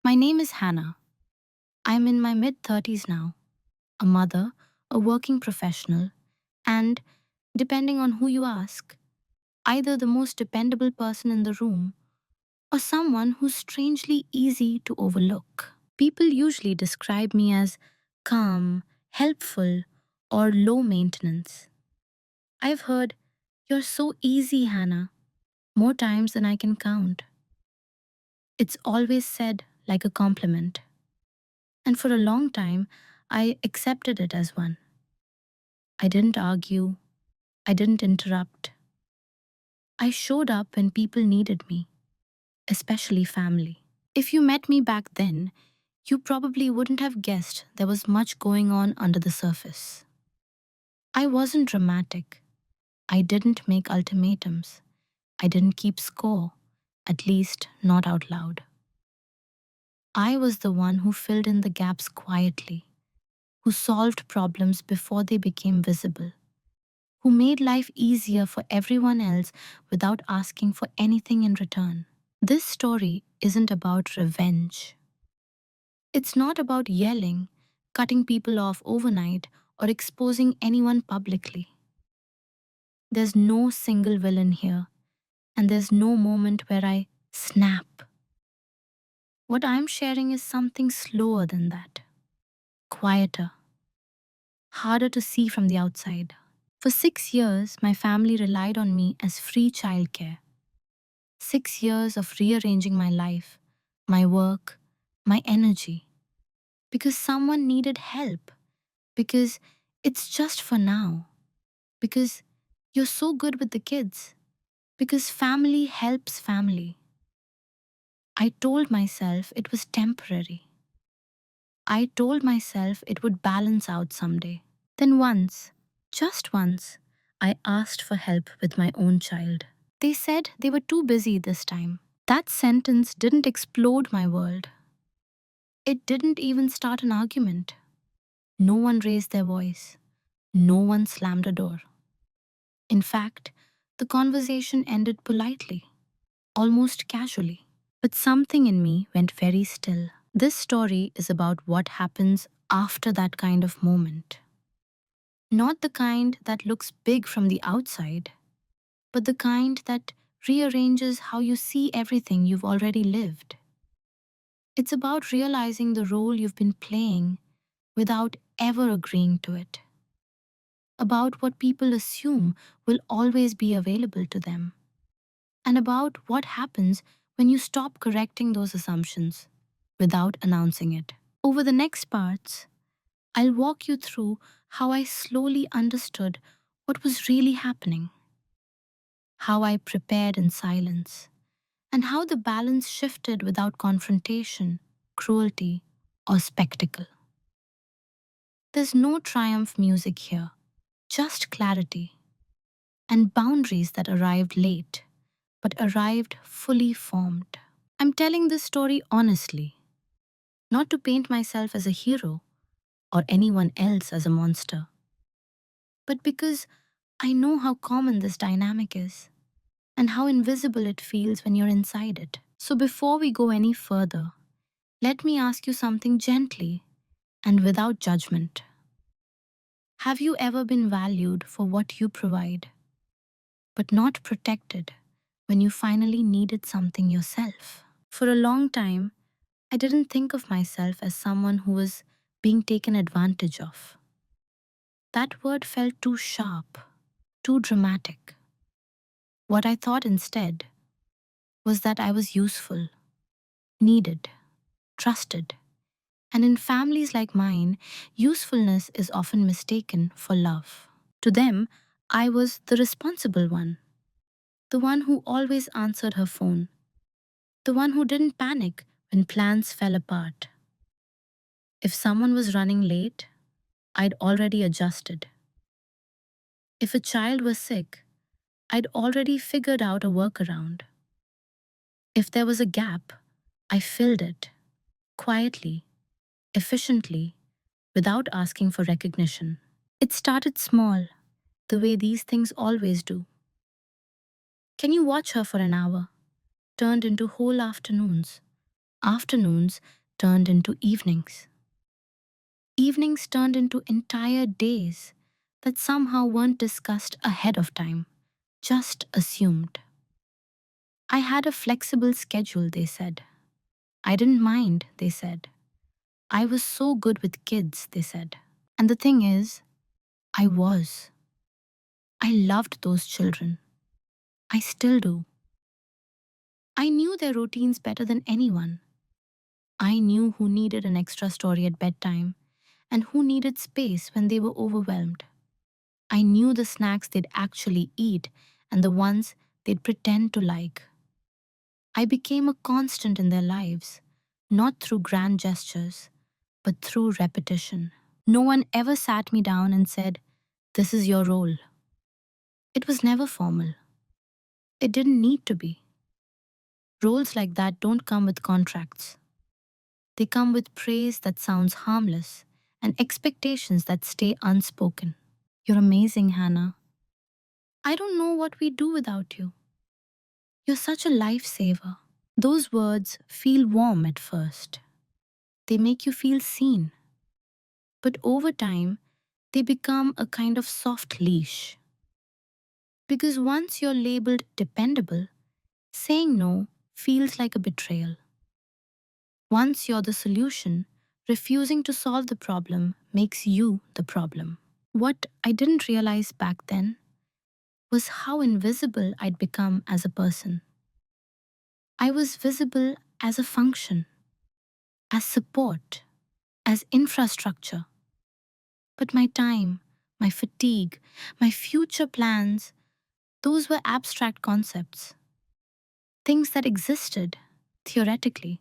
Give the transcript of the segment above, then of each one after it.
My name is Hannah. I'm in my mid 30s now, a mother, a working professional, and, depending on who you ask, either the most dependable person in the room or someone who's strangely easy to overlook. People usually describe me as calm, helpful, or low maintenance. I've heard, "You're so easy, Hannah," more times than I can count. It's always said like a compliment. And for a long time, I accepted it as one. I didn't argue, I didn't interrupt. I showed up when people needed me, especially family. If you met me back then, you probably wouldn't have guessed there was much going on under the surface. I wasn't dramatic. I didn't make ultimatums. I didn't keep score, at least not out loud. I was the one who filled in the gaps quietly, who solved problems before they became visible, who made life easier for everyone else without asking for anything in return. This story isn't about revenge. It's not about yelling, cutting people off overnight, or exposing anyone publicly. There's no single villain here, and there's no moment where I snap. What I'm sharing is something slower than that, quieter, harder to see from the outside. For 6 years, my family relied on me as free childcare. 6 years of rearranging my life, my work, my energy, because someone needed help, because it's just for now, because you're so good with the kids, because family helps family. I told myself it was temporary. I told myself it would balance out someday. Then once, just once, I asked for help with my own child. They said they were too busy this time. That sentence didn't explode my world. It didn't even start an argument. No one raised their voice. No one slammed a door. In fact, the conversation ended politely, almost casually. But something in me went very still. This story is about what happens after that kind of moment. Not the kind that looks big from the outside, but the kind that rearranges how you see everything you've already lived. It's about realizing the role you've been playing without ever agreeing to it. About what people assume will always be available to them. And about what happens when you stop correcting those assumptions without announcing it. Over the next parts, I'll walk you through how I slowly understood what was really happening, how I prepared in silence, and how the balance shifted without confrontation, cruelty, or spectacle. There's no triumph music here, just clarity, and boundaries that arrived late, but arrived fully formed. I'm telling this story honestly, not to paint myself as a hero or anyone else as a monster, but because I know how common this dynamic is and how invisible it feels when you're inside it. So before we go any further, let me ask you something gently and without judgment. Have you ever been valued for what you provide, but not protected when you finally needed something yourself? For a long time, I didn't think of myself as someone who was being taken advantage of. That word felt too sharp, too dramatic. What I thought instead was that I was useful, needed, trusted. And in families like mine, usefulness is often mistaken for love. To them, I was the responsible one, the one who always answered her phone, the one who didn't panic when plans fell apart. If someone was running late, I'd already adjusted. If a child was sick, I'd already figured out a workaround. If there was a gap, I filled it, quietly, efficiently, without asking for recognition. It started small, the way these things always do. Can you watch her for an hour? Turned into whole afternoons, Afternoons turned into evenings. Evenings turned into entire days that somehow weren't discussed ahead of time, just assumed. I had a flexible schedule, they said. I didn't mind, they said. I was so good with kids, they said. And the thing is, I was. I loved those children. I still do. I knew their routines better than anyone. I knew who needed an extra story at bedtime and who needed space when they were overwhelmed. I knew the snacks they'd actually eat and the ones they'd pretend to like. I became a constant in their lives, not through grand gestures, but through repetition. No one ever sat me down and said, "This is your role." It was never formal. It didn't need to be. Roles like that don't come with contracts. They come with praise that sounds harmless and expectations that stay unspoken. You're amazing, Hannah. I don't know what we'd do without you. You're such a lifesaver. Those words feel warm at first. They make you feel seen. But over time, they become a kind of soft leash. Because once you're labeled dependable, saying no feels like a betrayal. Once you're the solution, refusing to solve the problem makes you the problem. What I didn't realize back then was how invisible I'd become as a person. I was visible as a function, as support, as infrastructure. But my time, my fatigue, my future plans, those were abstract concepts. Things that existed, theoretically,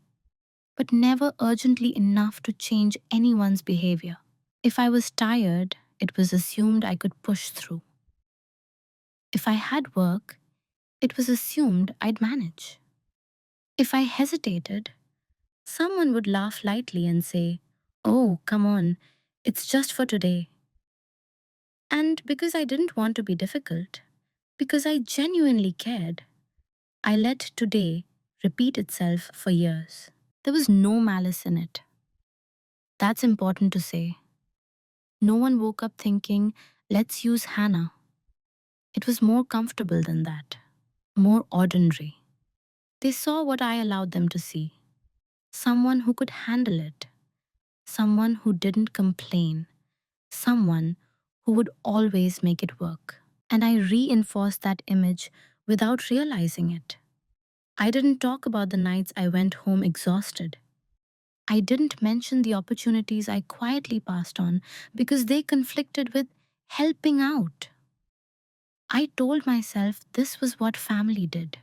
but never urgently enough to change anyone's behavior. If I was tired, it was assumed I could push through. If I had work, it was assumed I'd manage. If I hesitated, someone would laugh lightly and say, "Oh, come on, it's just for today." And because I didn't want to be difficult, because I genuinely cared, I let today repeat itself for years. There was no malice in it. That's important to say. No one woke up thinking, "Let's use Hannah." It was more comfortable than that, more ordinary. They saw what I allowed them to see, someone who could handle it, someone who didn't complain, someone who would always make it work. And I reinforced that image without realizing it. I didn't talk about the nights I went home exhausted. I didn't mention the opportunities I quietly passed on because they conflicted with helping out. I told myself this was what family did.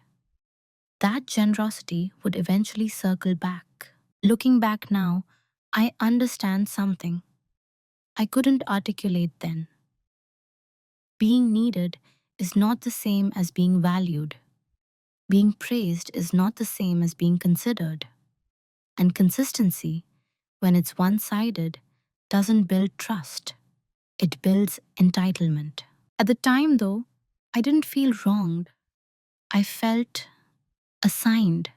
That generosity would eventually circle back. Looking back now, I understand something I couldn't articulate then. Being needed is not the same as being valued. Being praised is not the same as being considered. And consistency, when it's one sided, doesn't build trust, it builds entitlement. At the time, though, I didn't feel wronged. I felt assigned,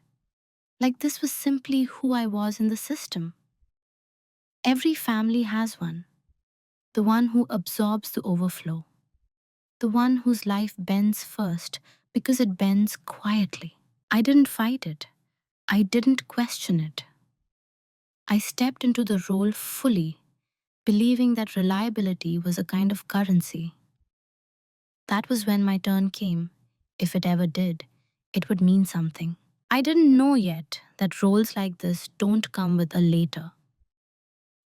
like this was simply who I was in the system. Every family has one, the one who absorbs the overflow, the one whose life bends first because it bends quietly. I didn't fight it, I didn't question it. I stepped into the role fully, believing that reliability was a kind of currency. That was when my turn came. If it ever did, it would mean something. I didn't know yet that roles like this don't come with a later.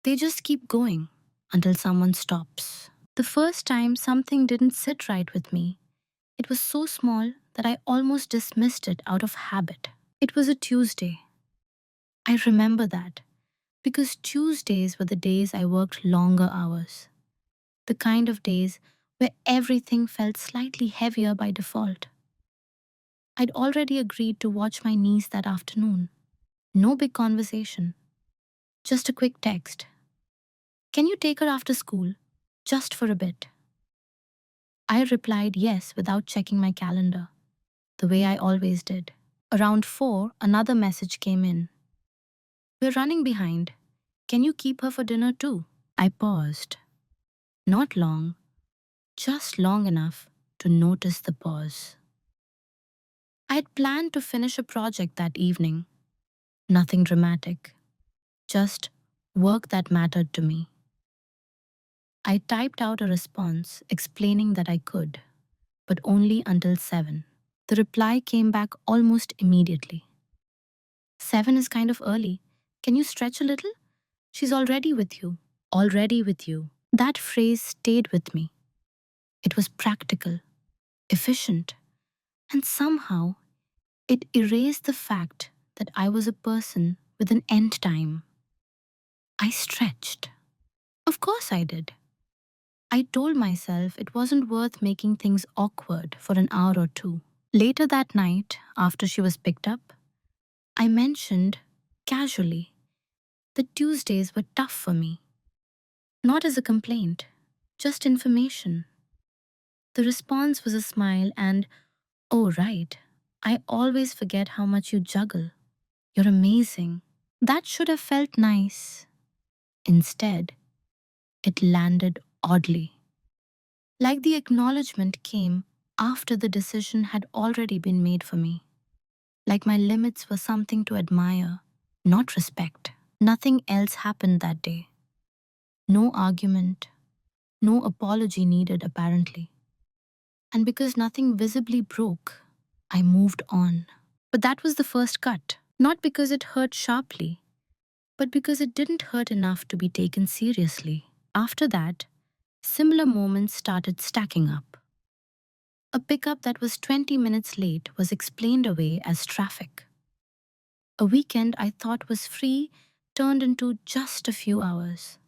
They just keep going until someone stops. The first time something didn't sit right with me, it was so small that I almost dismissed it out of habit. It was a Tuesday. I remember that because Tuesdays were the days I worked longer hours. The kind of days where everything felt slightly heavier by default. I'd already agreed to watch my niece that afternoon. No big conversation, just a quick text. "Can you take her after school? Just for a bit." I replied yes without checking my calendar, the way I always did. Around 4, another message came in. We're running behind. Can you keep her for dinner too? I paused. Not long, just long enough to notice the pause. I had planned to finish a project that evening. Nothing dramatic, just work that mattered to me. I typed out a response explaining that I could, but only until 7. The reply came back almost immediately. 7 is kind of early. Can you stretch a little? She's already with you. Already with you. That phrase stayed with me. It was practical, efficient, and somehow it erased the fact that I was a person with an end time. I stretched. Of course I did. I told myself it wasn't worth making things awkward for an hour or two. Later that night, after she was picked up, I mentioned, casually, that Tuesdays were tough for me. Not as a complaint, just information. The response was a smile and, oh, right, I always forget how much you juggle. You're amazing. That should have felt nice. Instead, it landed oddly. Like the acknowledgement came after the decision had already been made for me. Like my limits were something to admire, not respect. Nothing else happened that day. No argument, no apology needed apparently. And because nothing visibly broke, I moved on. But that was the first cut. Not because it hurt sharply, but because it didn't hurt enough to be taken seriously. After that, similar moments started stacking up. A pickup that was 20 minutes late was explained away as traffic. A weekend I thought was free turned into just a few hours.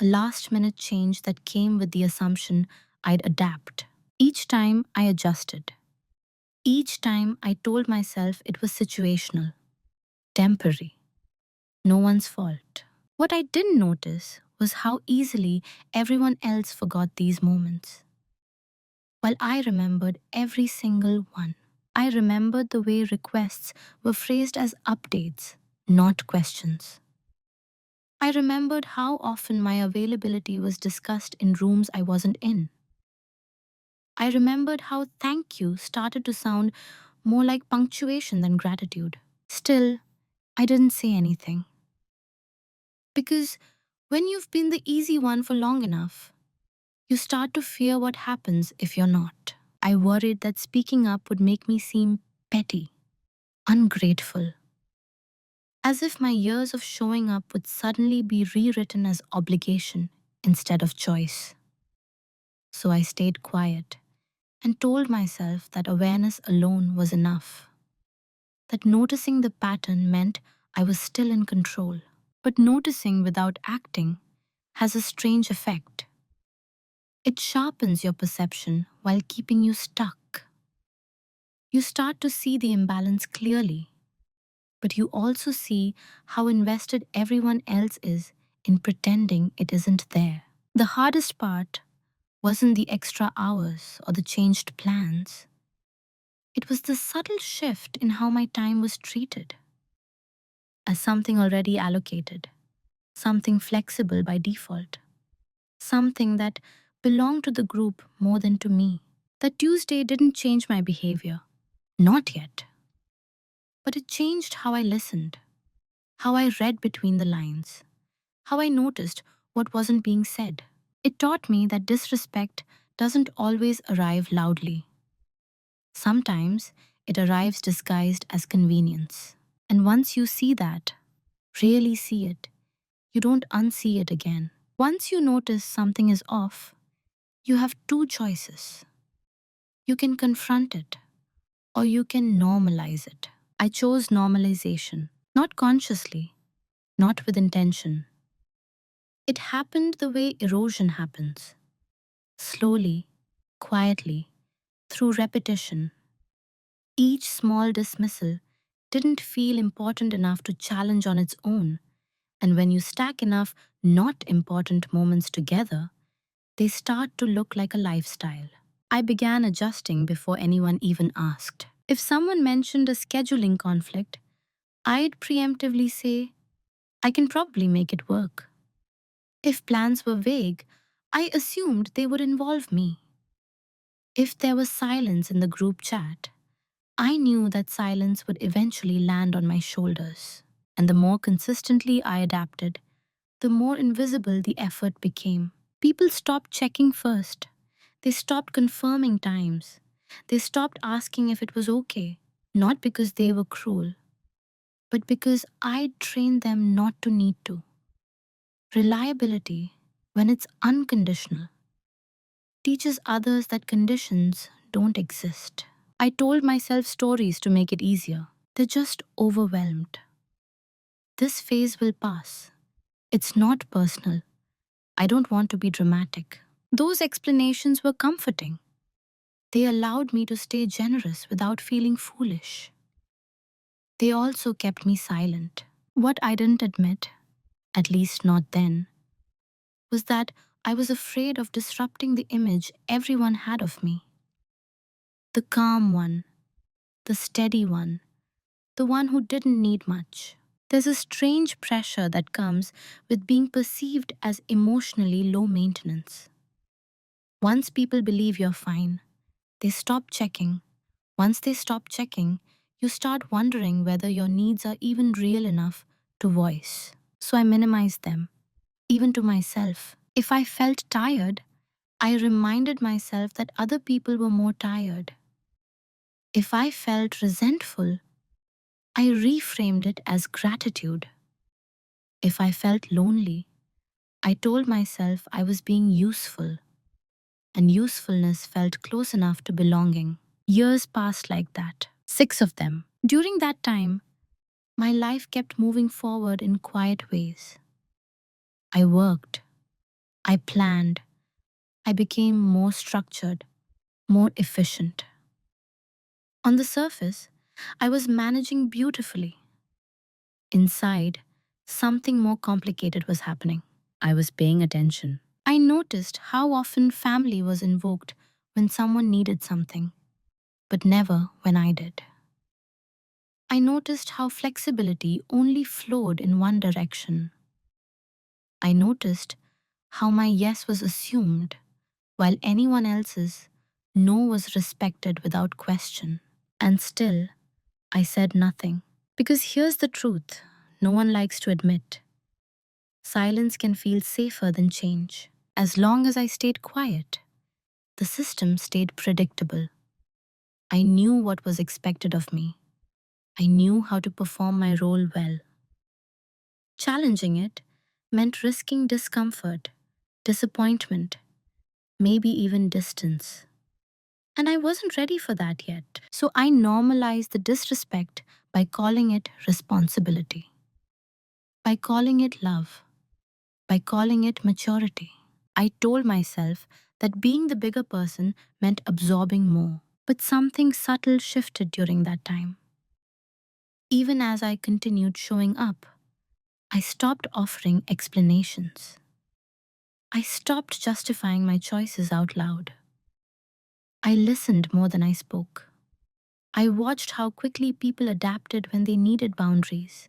A last-minute change that came with the assumption I'd adapt. Each time I adjusted. Each time I told myself it was situational, temporary, no one's fault. What I didn't notice was how easily everyone else forgot these moments. While I remembered every single one. I remembered the way requests were phrased as updates, not questions. I remembered how often my availability was discussed in rooms I wasn't in. I remembered how thank you started to sound more like punctuation than gratitude. Still, I didn't say anything. Because when you've been the easy one for long enough, you start to fear what happens if you're not. I worried that speaking up would make me seem petty, ungrateful, as if my years of showing up would suddenly be rewritten as obligation instead of choice. So I stayed quiet and told myself that awareness alone was enough, that noticing the pattern meant I was still in control. But noticing without acting has a strange effect. It sharpens your perception while keeping you stuck. You start to see the imbalance clearly, but you also see how invested everyone else is in pretending it isn't there. The hardest part wasn't the extra hours or the changed plans. It was the subtle shift in how my time was treated as something already allocated, something flexible by default, something that belonged to the group more than to me. That Tuesday didn't change my behavior, not yet, but it changed how I listened, how I read between the lines, how I noticed what wasn't being said. It taught me that disrespect doesn't always arrive loudly. Sometimes it arrives disguised as convenience. And once you see that, really see it, you don't unsee it again. Once you notice something is off, you have two choices. You can confront it, or you can normalize it. I chose normalization, not consciously, not with intention. It happened the way erosion happens, slowly, quietly, through repetition. Each small dismissal didn't feel important enough to challenge on its own, and when you stack enough not important moments together, they start to look like a lifestyle. I began adjusting before anyone even asked. If someone mentioned a scheduling conflict, I'd preemptively say, I can probably make it work. If plans were vague, I assumed they would involve me. If there was silence in the group chat, I knew that silence would eventually land on my shoulders. And the more consistently I adapted, the more invisible the effort became. People stopped checking first. They stopped confirming times. They stopped asking if it was okay, not because they were cruel, but because I trained them not to need to. Reliability, when it's unconditional, teaches others that conditions don't exist. I told myself stories to make it easier. They're just overwhelmed. This phase will pass. It's not personal. I don't want to be dramatic. Those explanations were comforting. They allowed me to stay generous without feeling foolish. They also kept me silent. What I didn't admit, at least not then, was that I was afraid of disrupting the image everyone had of me. The calm one, the steady one, the one who didn't need much. There's a strange pressure that comes with being perceived as emotionally low maintenance. Once people believe you're fine, they stop checking. Once they stop checking, you start wondering whether your needs are even real enough to voice. So I minimize them, even to myself. If I felt tired, I reminded myself that other people were more tired. If I felt resentful, I reframed it as gratitude. If I felt lonely, I told myself I was being useful, and usefulness felt close enough to belonging. Years passed like that, 6 of them. During that time, my life kept moving forward in quiet ways. I worked, I planned, I became more structured, more efficient. On the surface, I was managing beautifully. Inside, something more complicated was happening. I was paying attention. I noticed how often family was invoked when someone needed something, but never when I did. I noticed how flexibility only flowed in one direction. I noticed how my yes was assumed, while anyone else's no was respected without question. And still, I said nothing. Because here's the truth no one likes to admit: silence can feel safer than change. As long as I stayed quiet, the system stayed predictable. I knew what was expected of me. I knew how to perform my role well. Challenging it meant risking discomfort, disappointment, maybe even distance. And I wasn't ready for that yet. So I normalized the disrespect by calling it responsibility, by calling it love, by calling it maturity. I told myself that being the bigger person meant absorbing more. But something subtle shifted during that time. Even as I continued showing up, I stopped offering explanations. I stopped justifying my choices out loud. I listened more than I spoke. I watched how quickly people adapted when they needed boundaries,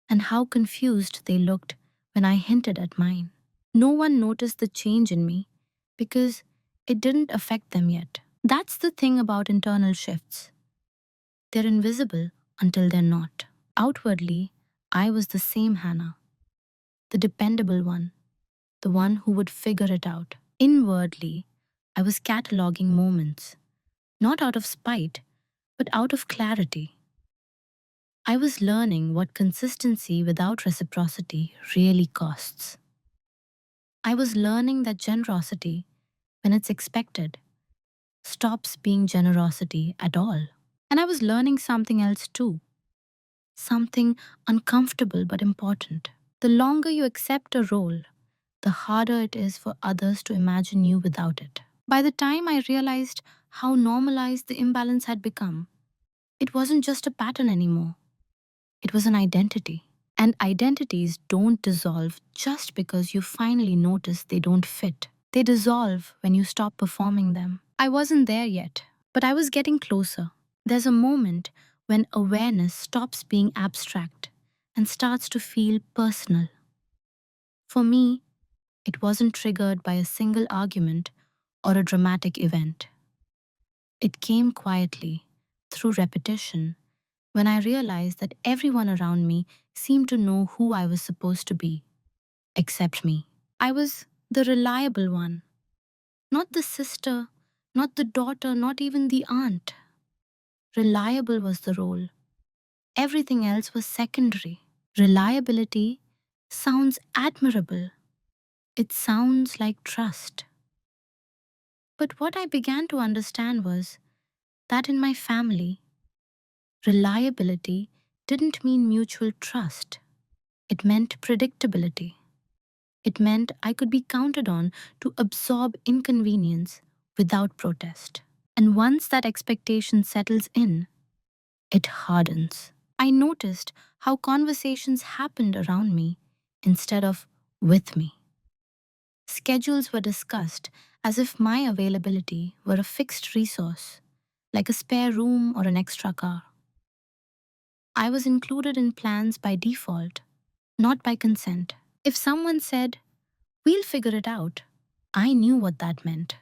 and how confused they looked when I hinted at mine. No one noticed the change in me because it didn't affect them yet. That's the thing about internal shifts. They're invisible until they're not. Outwardly, I was the same Hannah, the dependable one, the one who would figure it out. Inwardly, I was cataloging moments, not out of spite, but out of clarity. I was learning what consistency without reciprocity really costs. I was learning that generosity, when it's expected, stops being generosity at all. And I was learning something else too, something uncomfortable but important. The longer you accept a role, the harder it is for others to imagine you without it. By the time I realized how normalized the imbalance had become, it wasn't just a pattern anymore. It was an identity. And identities don't dissolve just because you finally notice they don't fit. They dissolve when you stop performing them. I wasn't there yet, but I was getting closer. There's a moment when awareness stops being abstract and starts to feel personal. For me, it wasn't triggered by a single argument or a dramatic event. It came quietly, through repetition, when I realized that everyone around me seemed to know who I was supposed to be, except me. I was the reliable one, not the sister, not the daughter, not even the aunt. Reliable was the role. Everything else was secondary. Reliability sounds admirable. It sounds like trust. But what I began to understand was that in my family, reliability didn't mean mutual trust. It meant predictability. It meant I could be counted on to absorb inconvenience without protest. And once that expectation settles in, it hardens. I noticed how conversations happened around me instead of with me. Schedules were discussed as if my availability were a fixed resource, like a spare room or an extra car. I was included in plans by default, not by consent. If someone said, "We'll figure it out," I knew what that meant.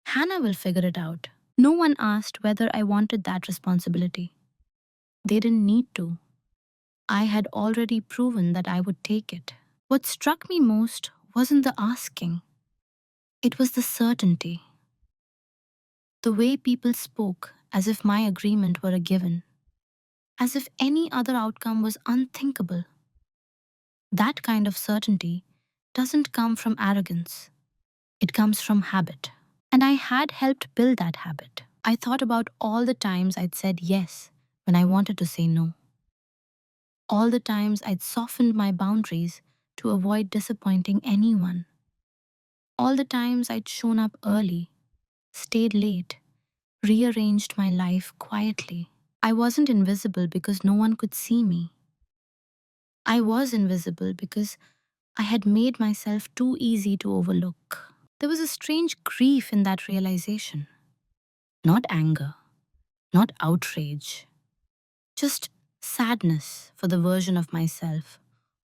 Hannah will figure it out. No one asked whether I wanted that responsibility. They didn't need to. I had already proven that I would take it. What struck me most wasn't the asking, it was the certainty. The way people spoke as if my agreement were a given, as if any other outcome was unthinkable. That kind of certainty doesn't come from arrogance, it comes from habit. And I had helped build that habit. I thought about all the times I'd said yes when I wanted to say no. All the times I'd softened my boundaries to avoid disappointing anyone. All the times I'd shown up early, stayed late, rearranged my life quietly. I wasn't invisible because no one could see me. I was invisible because I had made myself too easy to overlook. There was a strange grief in that realization. Not anger, not outrage, just sadness for the version of myself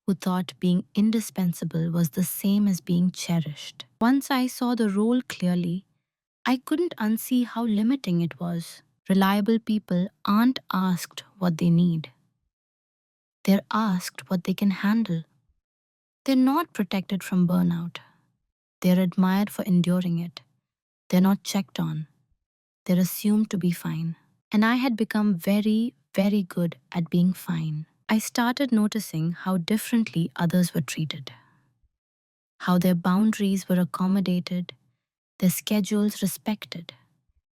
who thought being indispensable was the same as being cherished. Once I saw the role clearly, I couldn't unsee how limiting it was. Reliable people aren't asked what they need. They're asked what they can handle. They're not protected from burnout. They're admired for enduring it. They're not checked on. They're assumed to be fine. And I had become very, very good at being fine. I started noticing how differently others were treated, how their boundaries were accommodated, their schedules respected,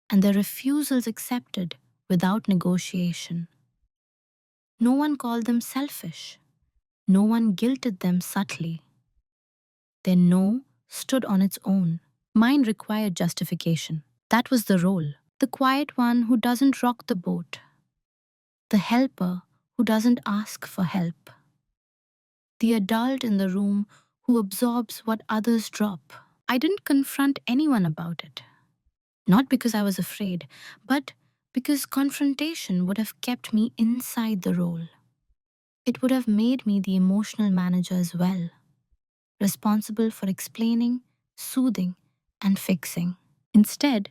and their refusals accepted without negotiation. No one called them selfish. No one guilted them subtly. Their no stood on its own. Mine required justification. That was the role. The quiet one who doesn't rock the boat. The helper who doesn't ask for help. The adult in the room who absorbs what others drop. I didn't confront anyone about it. Not because I was afraid, but because confrontation would have kept me inside the role. It would have made me the emotional manager as well, responsible for explaining, soothing, and fixing. Instead,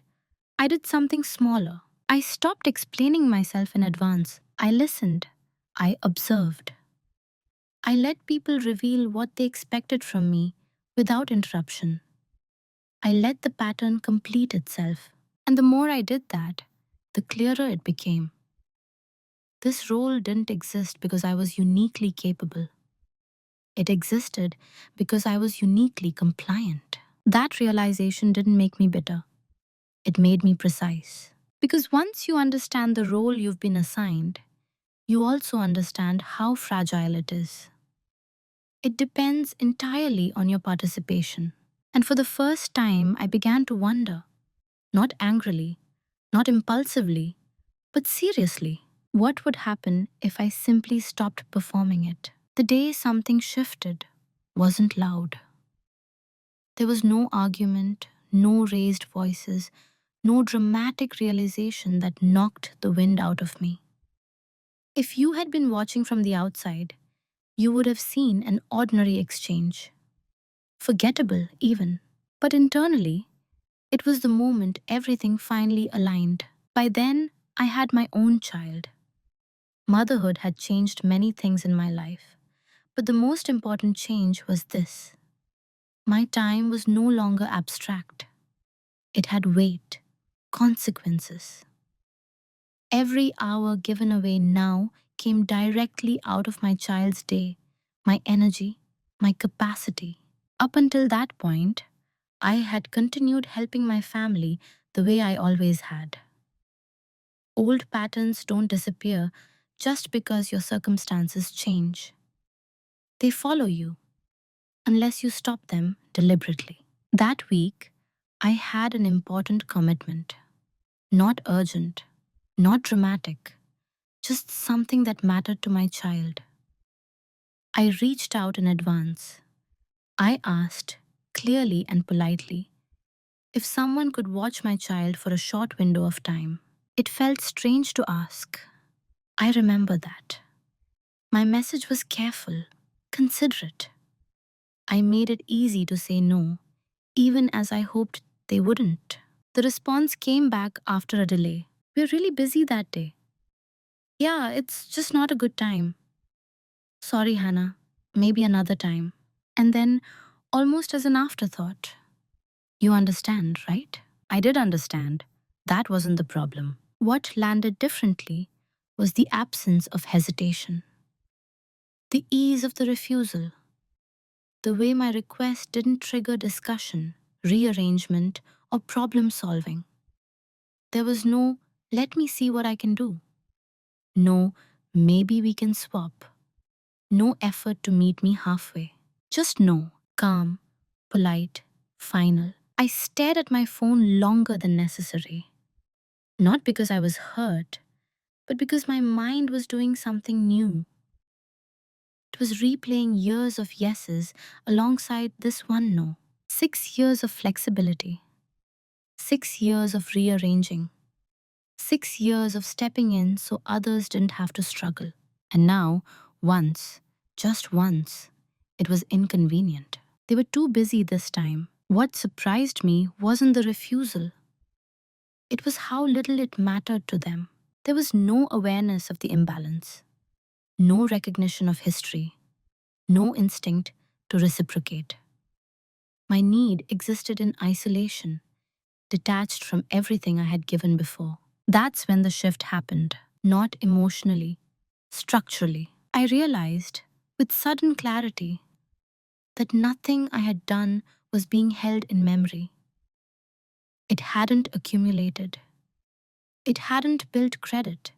I did something smaller. I stopped explaining myself in advance. I listened. I observed. I let people reveal what they expected from me without interruption. I let the pattern complete itself. And the more I did that, the clearer it became. This role didn't exist because I was uniquely capable. It existed because I was uniquely compliant. That realization didn't make me bitter. It made me precise. Because once you understand the role you've been assigned, you also understand how fragile it is. It depends entirely on your participation. And for the first time, I began to wonder, not angrily, not impulsively, but seriously, what would happen if I simply stopped performing it? The day something shifted wasn't loud. There was no argument, no raised voices, no dramatic realization that knocked the wind out of me. If you had been watching from the outside, You would have seen an ordinary exchange, forgettable even. But internally, it was the moment everything finally aligned. By then, I had my own child. Motherhood had changed many things in my life, but the most important change was this. My time was no longer abstract. It had weight, consequences. Every hour given away now came directly out of my child's day, my energy, my capacity. Up until that point, I had continued helping my family the way I always had. Old patterns don't disappear just because your circumstances change. They follow you unless you stop them deliberately. That week, I had an important commitment. Not urgent, not dramatic, just something that mattered to my child. I reached out in advance. I asked, clearly and politely, if someone could watch my child for a short window of time. It felt strange to ask. I remember that. My message was careful, considerate. I made it easy to say no, even as I hoped they wouldn't. The response came back after a delay. We're really busy that day. Yeah, it's just not a good time. Sorry, Hannah. Maybe another time. And then, almost as an afterthought, you understand, right? I did understand. That wasn't the problem. What landed differently was the absence of hesitation, the ease of the refusal, the way my request didn't trigger discussion, rearrangement, or problem solving. There was no, let me see what I can do. No, maybe we can swap. No effort to meet me halfway. Just no, calm, polite, final. I stared at my phone longer than necessary. Not because I was hurt, but because my mind was doing something new. It was replaying years of yeses alongside this one no. 6 years of flexibility. 6 years of rearranging. 6 years of stepping in so others didn't have to struggle. And now, once, just once, it was inconvenient. They were too busy this time. What surprised me wasn't the refusal. It was how little it mattered to them. There was no awareness of the imbalance, no recognition of history, no instinct to reciprocate. My need existed in isolation, detached from everything I had given before. That's when the shift happened, not emotionally, structurally. I realized, with sudden clarity, that nothing I had done was being held in memory. It hadn't accumulated. It hadn't built credit.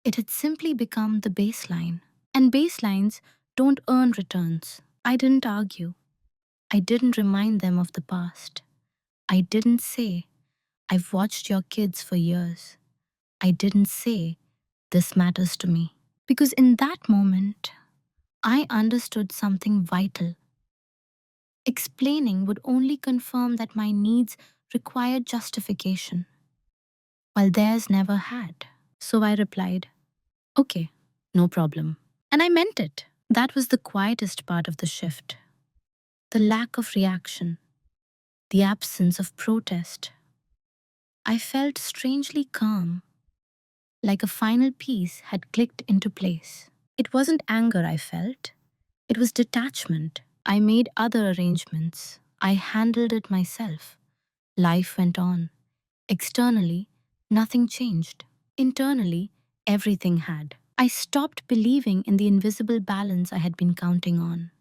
It had simply become the baseline. And baselines don't earn returns. I didn't argue. I didn't remind them of the past. I didn't say, I've watched your kids for years. I didn't say, this matters to me. Because in that moment, I understood something vital. Explaining would only confirm that my needs required justification, while theirs never had. So I replied, okay, no problem. And I meant it. That was the quietest part of the shift. The lack of reaction, the absence of protest. I felt strangely calm, like a final piece had clicked into place. It wasn't anger I felt, it was detachment. I made other arrangements. I handled it myself. Life went on. Externally, nothing changed. Internally, everything had. I stopped believing in the invisible balance I had been counting on.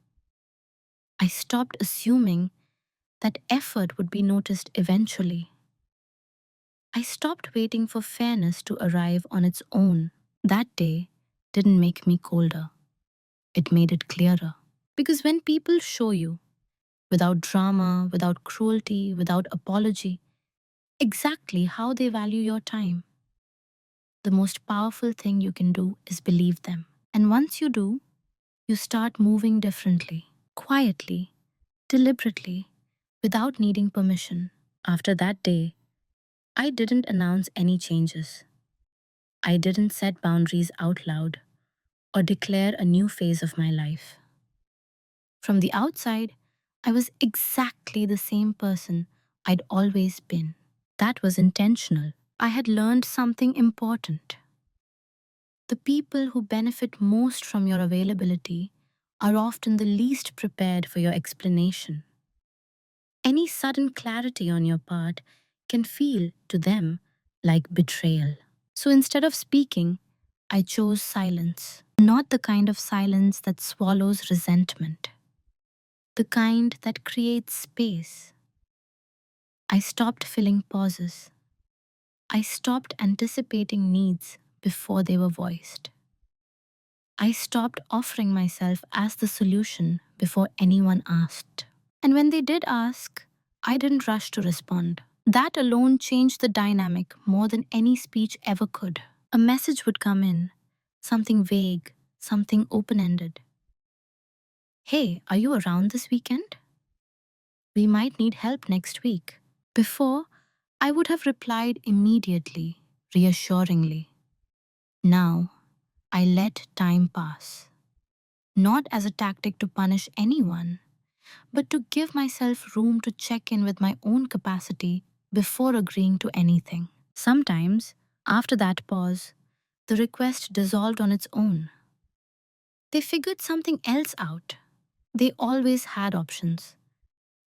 I stopped assuming that effort would be noticed eventually. I stopped waiting for fairness to arrive on its own. That day didn't make me colder. It made it clearer. Because when people show you, without drama, without cruelty, without apology, exactly how they value your time, the most powerful thing you can do is believe them. And once you do, you start moving differently, quietly, deliberately, without needing permission. After that day, I didn't announce any changes. I didn't set boundaries out loud or declare a new phase of my life. From the outside, I was exactly the same person I'd always been. That was intentional. I had learned something important. The people who benefit most from your availability are often the least prepared for your explanation. Any sudden clarity on your part can feel, to them, like betrayal. So instead of speaking, I chose silence. Not the kind of silence that swallows resentment, the kind that creates space. I stopped filling pauses. I stopped anticipating needs before they were voiced. I stopped offering myself as the solution before anyone asked. And when they did ask, I didn't rush to respond. That alone changed the dynamic more than any speech ever could. A message would come in, something vague, something open ended. Hey, are you around this weekend? We might need help next week. Before, I would have replied immediately, reassuringly. Now, I let time pass. Not as a tactic to punish anyone, but to give myself room to check in with my own capacity before agreeing to anything. Sometimes, after that pause, the request dissolved on its own. They figured something else out. They always had options.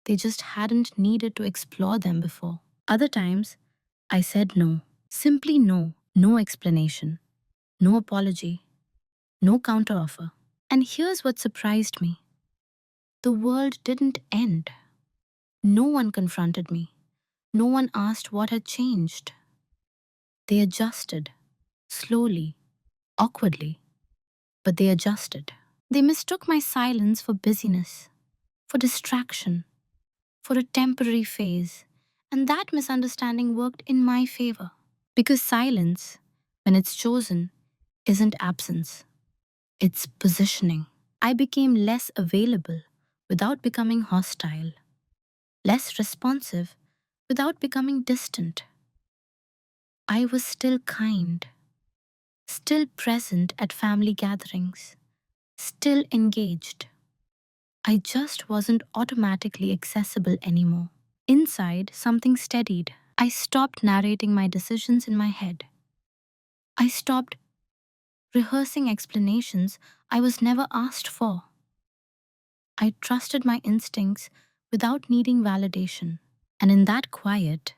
They just hadn't needed to explore them before. Other times, I said no. Simply no. No explanation. No apology. No counteroffer. And here's what surprised me. The world didn't end. No one confronted me. No one asked what had changed. They adjusted. Slowly. Awkwardly. But they adjusted. They mistook my silence for busyness, for distraction, for a temporary phase, and that misunderstanding worked in my favor. Because silence, when it's chosen, isn't absence, it's positioning. I became less available without becoming hostile, less responsive without becoming distant. I was still kind, still present at family gatherings, still engaged. I just wasn't automatically accessible anymore. Inside, something steadied. I stopped narrating my decisions in my head. I stopped rehearsing explanations I was never asked for. I trusted my instincts without needing validation. And in that quiet,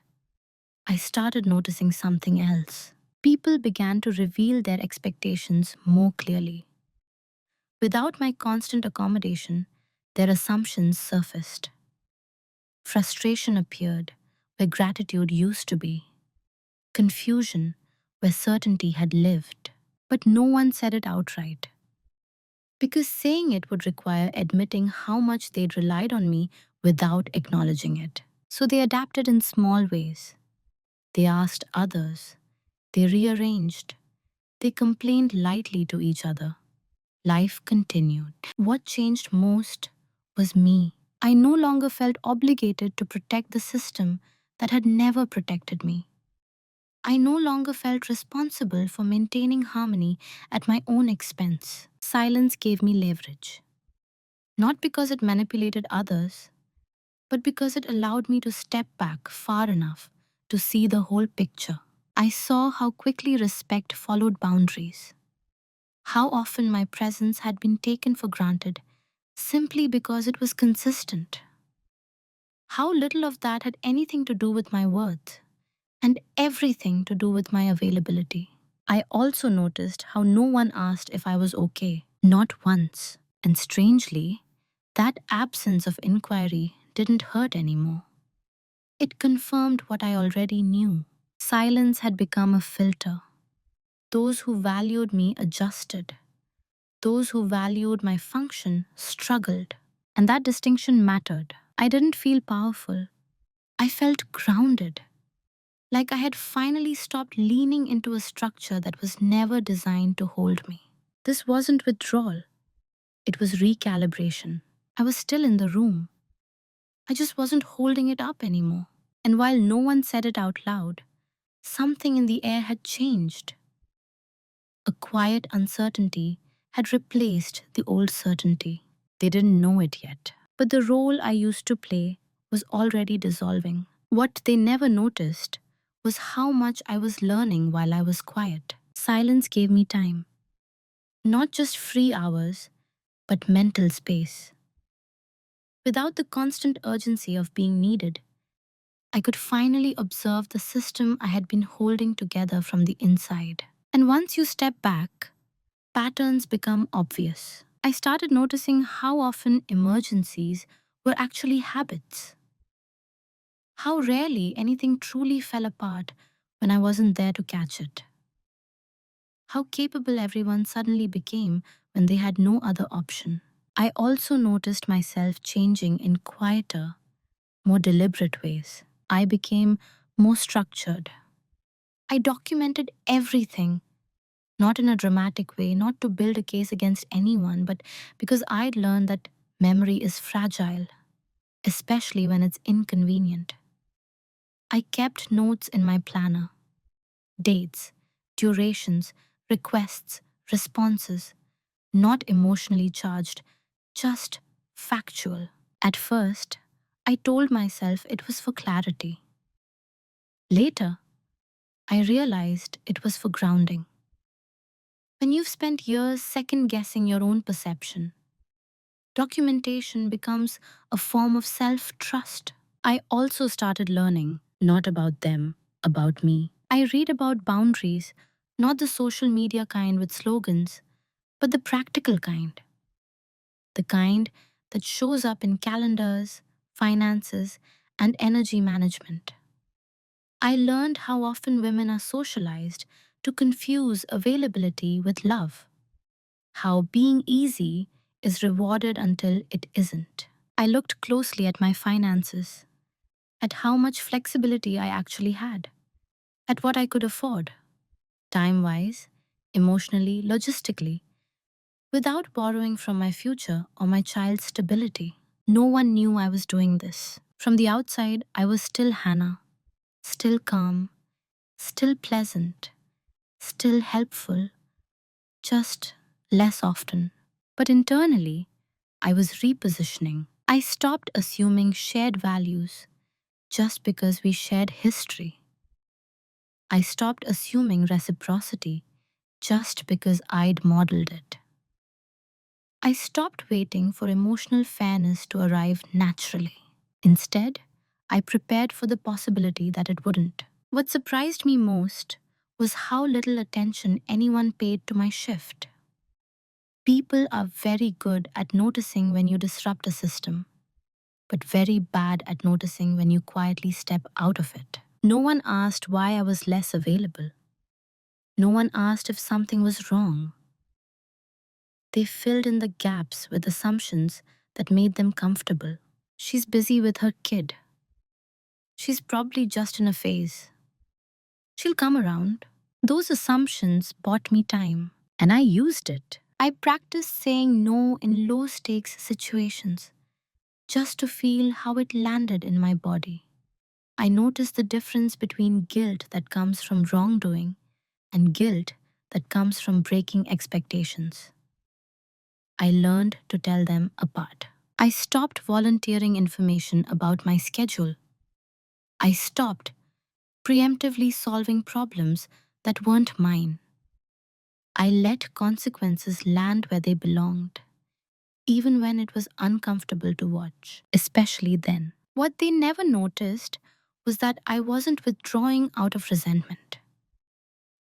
I started noticing something else. People began to reveal their expectations more clearly. Without my constant accommodation, their assumptions surfaced. Frustration appeared where gratitude used to be. Confusion where certainty had lived. But no one said it outright. Because saying it would require admitting how much they'd relied on me without acknowledging it. So they adapted in small ways. They asked others. They rearranged. They complained lightly to each other. Life continued. What changed most was me. I no longer felt obligated to protect the system that had never protected me. I no longer felt responsible for maintaining harmony at my own expense. Silence gave me leverage. Not because it manipulated others, but because it allowed me to step back far enough to see the whole picture. I saw how quickly respect followed boundaries, how often my presence had been taken for granted simply because it was consistent, how little of that had anything to do with my worth, and everything to do with my availability. I also noticed how no one asked if I was okay, not once. And strangely, that absence of inquiry didn't hurt anymore. It confirmed what I already knew. Silence had become a filter. Those who valued me adjusted. Those who valued my function struggled. And that distinction mattered. I didn't feel powerful. I felt grounded. Like I had finally stopped leaning into a structure that was never designed to hold me. This wasn't withdrawal. It was recalibration. I was still in the room. I just wasn't holding it up anymore. And while no one said it out loud, something in the air had changed. A quiet uncertainty had replaced the old certainty. They didn't know it yet. But the role I used to play was already dissolving. What they never noticed was how much I was learning while I was quiet. Silence gave me time. Not just free hours, but mental space. Without the constant urgency of being needed, I could finally observe the system I had been holding together from the inside. And once you step back, patterns become obvious. I started noticing how often emergencies were actually habits. How rarely anything truly fell apart when I wasn't there to catch it. How capable everyone suddenly became when they had no other option. I also noticed myself changing in quieter, more deliberate ways. I became more structured. I documented everything, not in a dramatic way, not to build a case against anyone, but because I'd learned that memory is fragile, especially when it's inconvenient. I kept notes in my planner, dates, durations, requests, responses, not emotionally charged, just factual. At first, I told myself it was for clarity. Later, I realized it was for grounding. When you've spent years second guessing your own perception, documentation becomes a form of self trust. I also started learning, not about them, about me. I read about boundaries, not the social media kind with slogans, but the practical kind. The kind that shows up in calendars, finances, and energy management. I learned how often women are socialized to confuse availability with love, how being easy is rewarded until it isn't. I looked closely at my finances, at how much flexibility I actually had, at what I could afford, time wise, emotionally, logistically, without borrowing from my future or my child's stability. No one knew I was doing this. From the outside, I was still Hannah, still calm, still pleasant, still helpful, just less often. But internally, I was repositioning. I stopped assuming shared values just because we shared history. I stopped assuming reciprocity just because I'd modeled it. I stopped waiting for emotional fairness to arrive naturally. Instead, I prepared for the possibility that it wouldn't. What surprised me most was how little attention anyone paid to my shift. People are very good at noticing when you disrupt a system, but very bad at noticing when you quietly step out of it. No one asked why I was less available. No one asked if something was wrong. They filled in the gaps with assumptions that made them comfortable. She's busy with her kid. She's probably just in a phase. She'll come around. Those assumptions bought me time, and I used it. I practiced saying no in low stakes situations just to feel how it landed in my body. I noticed the difference between guilt that comes from wrongdoing and guilt that comes from breaking expectations. I learned to tell them apart. I stopped volunteering information about my schedule. I stopped preemptively solving problems that weren't mine. I let consequences land where they belonged, even when it was uncomfortable to watch, especially then. What they never noticed was that I wasn't withdrawing out of resentment.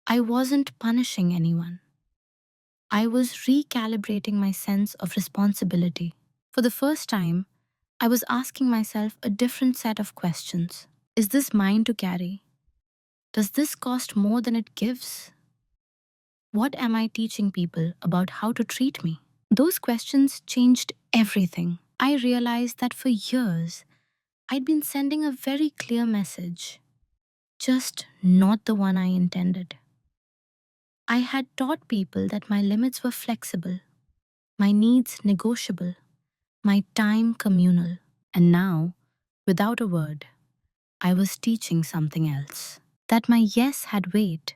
I wasn't punishing anyone. I was recalibrating my sense of responsibility. For the first time, I was asking myself a different set of questions. Is this mine to carry? Does this cost more than it gives? What am I teaching people about how to treat me? Those questions changed everything. I realized that for years, I'd been sending a very clear message, just not the one I intended. I had taught people that my limits were flexible, my needs negotiable, my time communal. And now, without a word, I was teaching something else. That my yes had weight,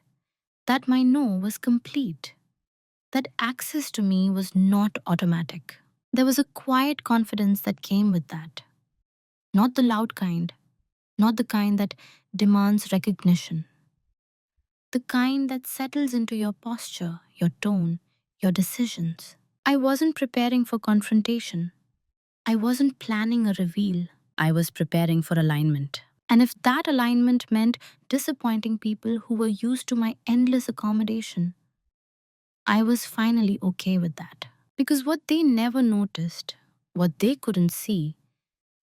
that my no was complete, that access to me was not automatic. There was a quiet confidence that came with that. Not the loud kind, not the kind that demands recognition, the kind that settles into your posture, your tone, your decisions. I wasn't preparing for confrontation. I wasn't planning a reveal. I was preparing for alignment. And if that alignment meant disappointing people who were used to my endless accommodation, I was finally okay with that. Because what they never noticed, what they couldn't see,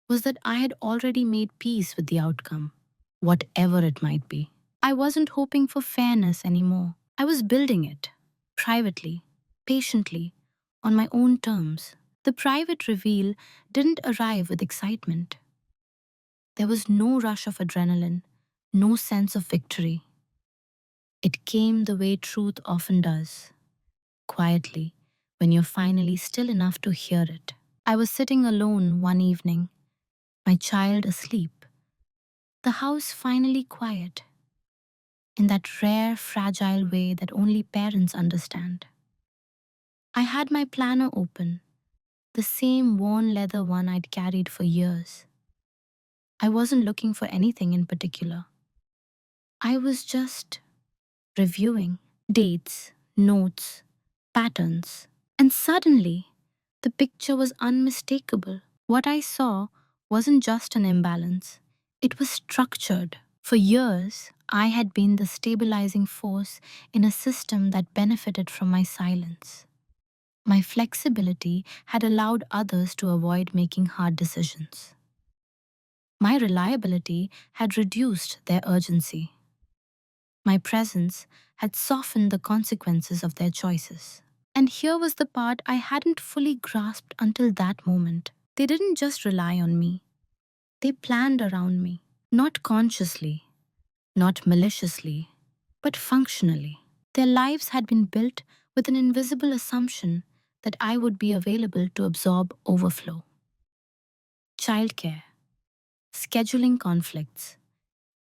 was that I had already made peace with the outcome, whatever it might be. I wasn't hoping for fairness anymore. I was building it, privately, patiently, on my own terms. The private reveal didn't arrive with excitement. There was no rush of adrenaline, no sense of victory. It came the way truth often does, quietly, when you're finally still enough to hear it. I was sitting alone one evening, my child asleep, the house finally quiet, in that rare, fragile way that only parents understand. I had my planner open, the same worn leather one I'd carried for years. I wasn't looking for anything in particular. I was just reviewing dates, notes, patterns. And suddenly, the picture was unmistakable. What I saw wasn't just an imbalance, it was structured. For years, I had been the stabilizing force in a system that benefited from my silence. My flexibility had allowed others to avoid making hard decisions. My reliability had reduced their urgency. My presence had softened the consequences of their choices. And here was the part I hadn't fully grasped until that moment. They didn't just rely on me, they planned around me. Not consciously, not maliciously, but functionally. Their lives had been built with an invisible assumption that I would be available to absorb overflow. Childcare, scheduling conflicts,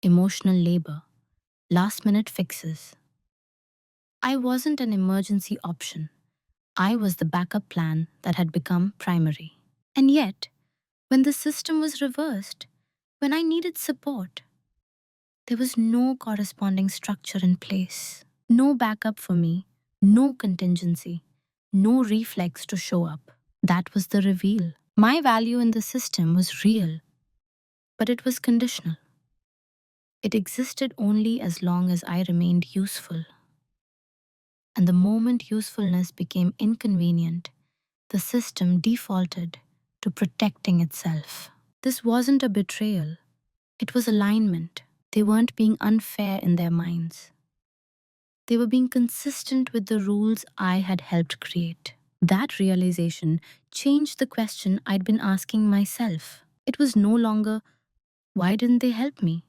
emotional labor, last minute fixes. I wasn't an emergency option. I was the backup plan that had become primary. And yet, when the system was reversed, when I needed support, there was no corresponding structure in place. No backup for me, no contingency, no reflex to show up. That was the reveal. My value in the system was real, but it was conditional. It existed only as long as I remained useful. And the moment usefulness became inconvenient, the system defaulted to protecting itself. This wasn't a betrayal, it was alignment. They weren't being unfair in their minds. They were being consistent with the rules I had helped create. That realization changed the question I'd been asking myself. It was no longer, why didn't they help me?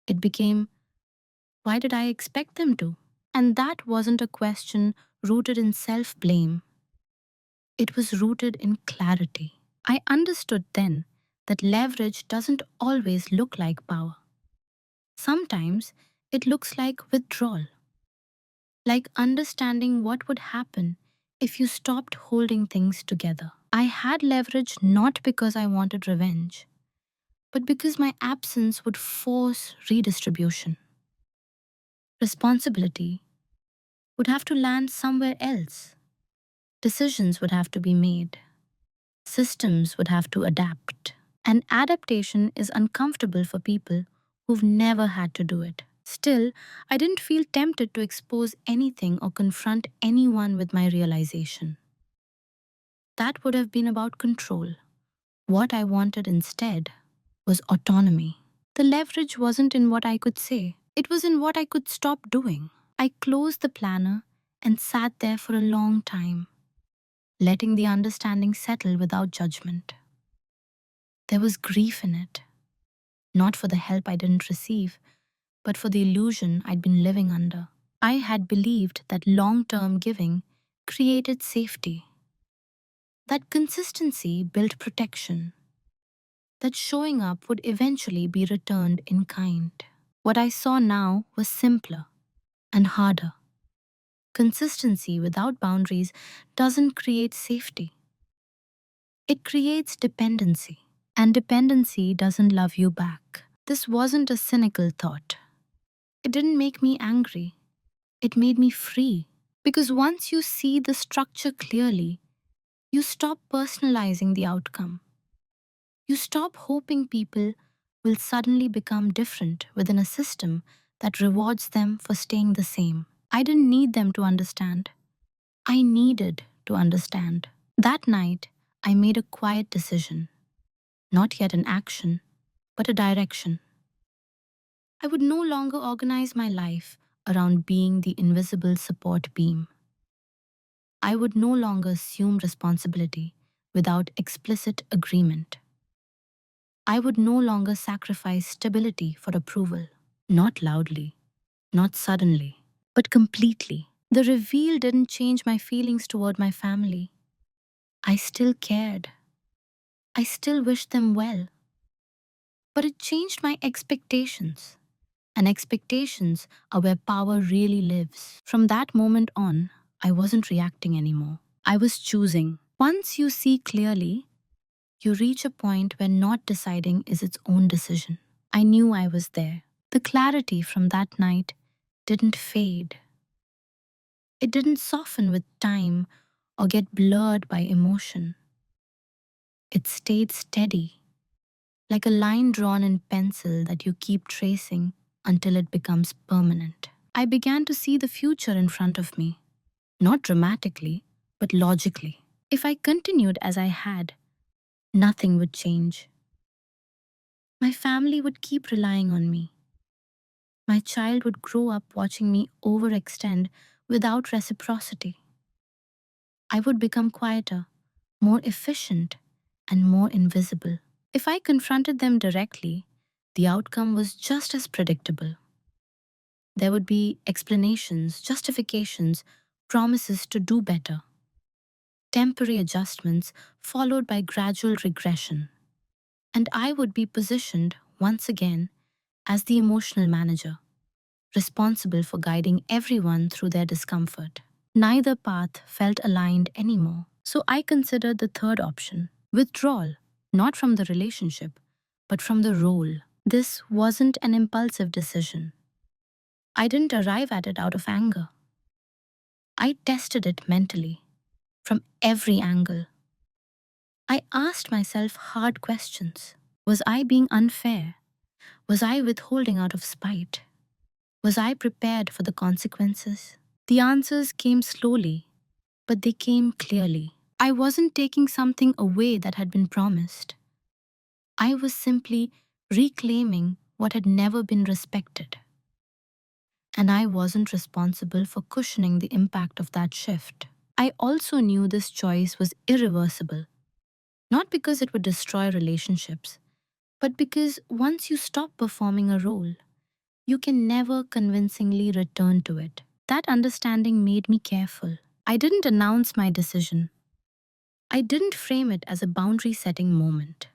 It became, why did I expect them to? And that wasn't a question rooted in self blame, it was rooted in clarity. I understood then that leverage doesn't always look like power. Sometimes it looks like withdrawal, like understanding what would happen if you stopped holding things together. I had leverage not because I wanted revenge, but because my absence would force redistribution. Responsibility would have to land somewhere else. Decisions would have to be made. Systems would have to adapt. And adaptation is uncomfortable for people who've never had to do it. Still, I didn't feel tempted to expose anything or confront anyone with my realization. That would have been about control. What I wanted instead was autonomy. The leverage wasn't in what I could say, it was in what I could stop doing. I closed the planner and sat there for a long time, letting the understanding settle without judgment. There was grief in it, not for the help I didn't receive, but for the illusion I'd been living under. I had believed that long-term giving created safety, that consistency built protection, that showing up would eventually be returned in kind. What I saw now was simpler and harder. Consistency without boundaries doesn't create safety, it creates dependency. And dependency doesn't love you back. This wasn't a cynical thought. It didn't make me angry, it made me free. Because once you see the structure clearly, you stop personalizing the outcome. You stop hoping people will suddenly become different within a system that rewards them for staying the same. I didn't need them to understand. I needed to understand. That night, I made a quiet decision, not yet an action, but a direction. I would no longer organize my life around being the invisible support beam. I would no longer assume responsibility without explicit agreement. I would no longer sacrifice stability for approval. Not loudly, not suddenly, but completely. The reveal didn't change my feelings toward my family. I still cared. I still wished them well. But it changed my expectations. And expectations are where power really lives. From that moment on, I wasn't reacting anymore. I was choosing. Once you see clearly, you reach a point where not deciding is its own decision. I knew I was there. The clarity from that night didn't fade. It didn't soften with time or get blurred by emotion. It stayed steady, like a line drawn in pencil that you keep tracing until it becomes permanent. I began to see the future in front of me, not dramatically, but logically. If I continued as I had, nothing would change. My family would keep relying on me. My child would grow up watching me overextend without reciprocity. I would become quieter, more efficient, and more invisible. If I confronted them directly, the outcome was just as predictable. There would be explanations, justifications, promises to do better, temporary adjustments followed by gradual regression. And I would be positioned once again as the emotional manager, responsible for guiding everyone through their discomfort. Neither path felt aligned anymore. So I considered the third option, withdrawal, not from the relationship, but from the role. This wasn't an impulsive decision. I didn't arrive at it out of anger. I tested it mentally, from every angle. I asked myself hard questions. Was I being unfair? Was I withholding out of spite? Was I prepared for the consequences? The answers came slowly, but they came clearly. I wasn't taking something away that had been promised. I was simply reclaiming what had never been respected. And I wasn't responsible for cushioning the impact of that shift. I also knew this choice was irreversible, not because it would destroy relationships, but because once you stop performing a role, you can never convincingly return to it. That understanding made me careful. I didn't announce my decision. I didn't frame it as a boundary setting moment.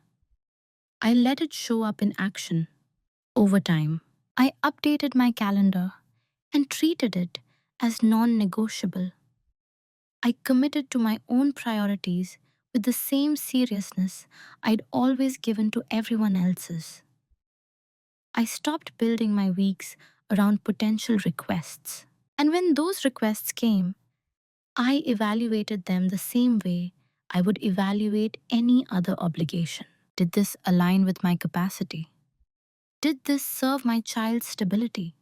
I let it show up in action over time. I updated my calendar and treated it as non negotiable. I committed to my own priorities with the same seriousness I'd always given to everyone else's. I stopped building my weeks around potential requests. And when those requests came, I evaluated them the same way I would evaluate any other obligation. Did this align with my capacity? Did this serve my child's stability?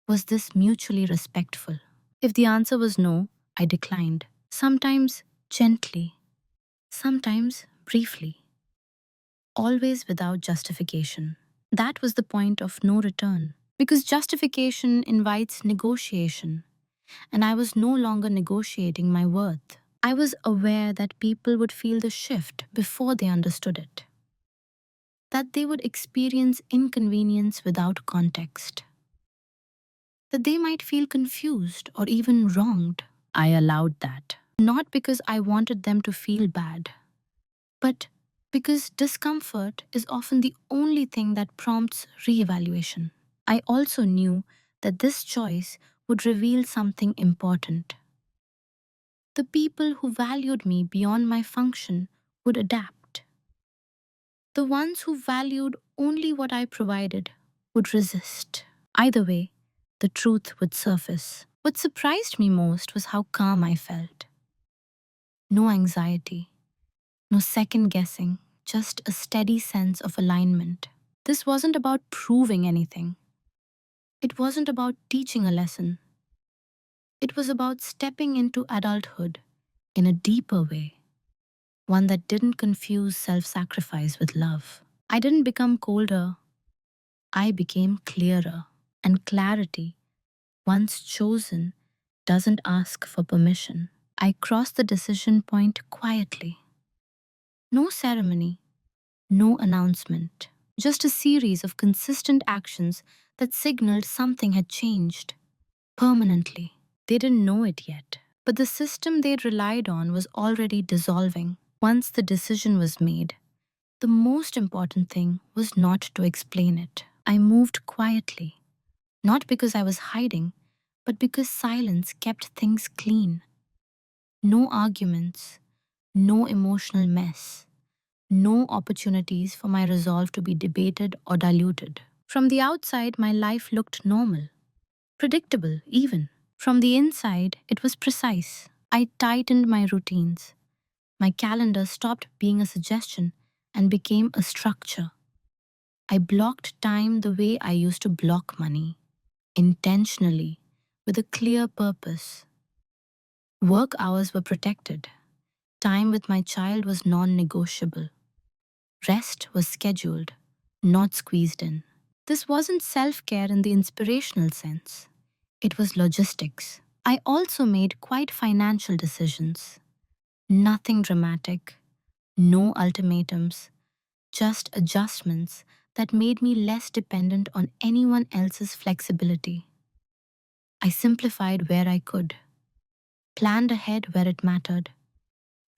Was this mutually respectful? If the answer was no, I declined, sometimes gently, sometimes briefly, always without justification. That was the point of no return, because justification invites negotiation, and I was no longer negotiating my worth. I was aware that people would feel the shift before they understood it, that they would experience inconvenience without context, that they might feel confused or even wronged. I allowed that, not because I wanted them to feel bad, but because discomfort is often the only thing that prompts reevaluation. I also knew that this choice would reveal something important. The people who valued me beyond my function would adapt. The ones who valued only what I provided would resist. Either way, the truth would surface. What surprised me most was how calm I felt. No anxiety, no second guessing, just a steady sense of alignment. This wasn't about proving anything. It wasn't about teaching a lesson. It was about stepping into adulthood in a deeper way, one that didn't confuse self sacrifice with love. I didn't become colder, I became clearer. And clarity, once chosen, doesn't ask for permission. I crossed the decision point quietly. No ceremony, no announcement, just a series of consistent actions that signaled something had changed permanently. They didn't know it yet, but the system they'd relied on was already dissolving. Once the decision was made, the most important thing was not to explain it. I moved quietly, not because I was hiding, but because silence kept things clean. No arguments, no emotional mess, no opportunities for my resolve to be debated or diluted. From the outside, my life looked normal, predictable even. From the inside, it was precise. I tightened my routines. My calendar stopped being a suggestion and became a structure. I blocked time the way I used to block money, intentionally, with a clear purpose. Work hours were protected. Time with my child was non negotiable. Rest was scheduled, not squeezed in. This wasn't self care in the inspirational sense, it was logistics. I also made quite financial decisions. Nothing dramatic, no ultimatums, just adjustments that made me less dependent on anyone else's flexibility. I simplified where I could, planned ahead where it mattered,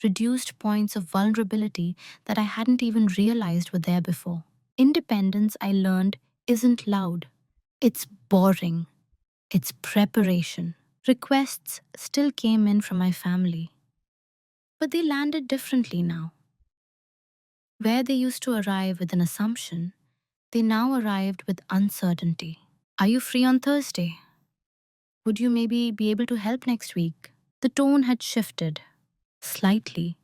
reduced points of vulnerability that I hadn't even realized were there before. Independence, I learned, isn't loud. It's boring. It's preparation. Requests still came in from my family, but they landed differently now. Where they used to arrive with an assumption, they now arrived with uncertainty. Are you free on Thursday? Would you maybe be able to help next week? The tone had shifted, slightly,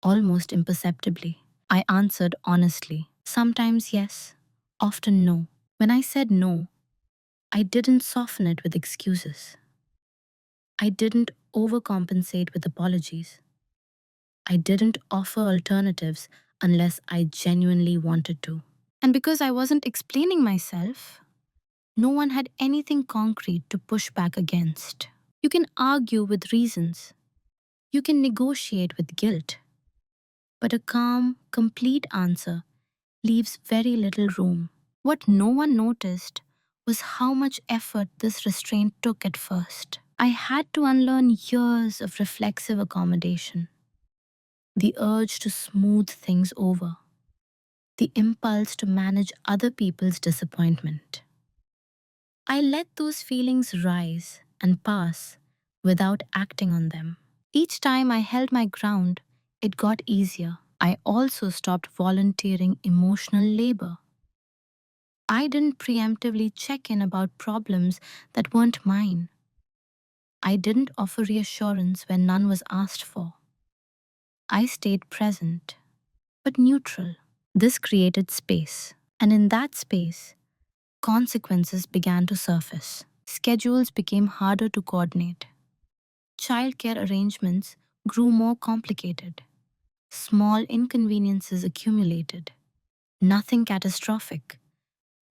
almost imperceptibly. I answered honestly. Sometimes yes, often no. When I said no, I didn't soften it with excuses. I didn't overcompensate with apologies. I didn't offer alternatives unless I genuinely wanted to. And because I wasn't explaining myself, no one had anything concrete to push back against. You can argue with reasons, you can negotiate with guilt, but a calm, complete answer leaves very little room. What no one noticed was how much effort this restraint took at first. I had to unlearn years of reflexive accommodation, the urge to smooth things over, the impulse to manage other people's disappointment. I let those feelings rise and pass without acting on them. Each time I held my ground, it got easier. I also stopped volunteering emotional labor. I didn't preemptively check in about problems that weren't mine. I didn't offer reassurance when none was asked for. I stayed present, but neutral. This created space, and in that space, consequences began to surface. Schedules became harder to coordinate. Childcare arrangements grew more complicated. Small inconveniences accumulated. Nothing catastrophic,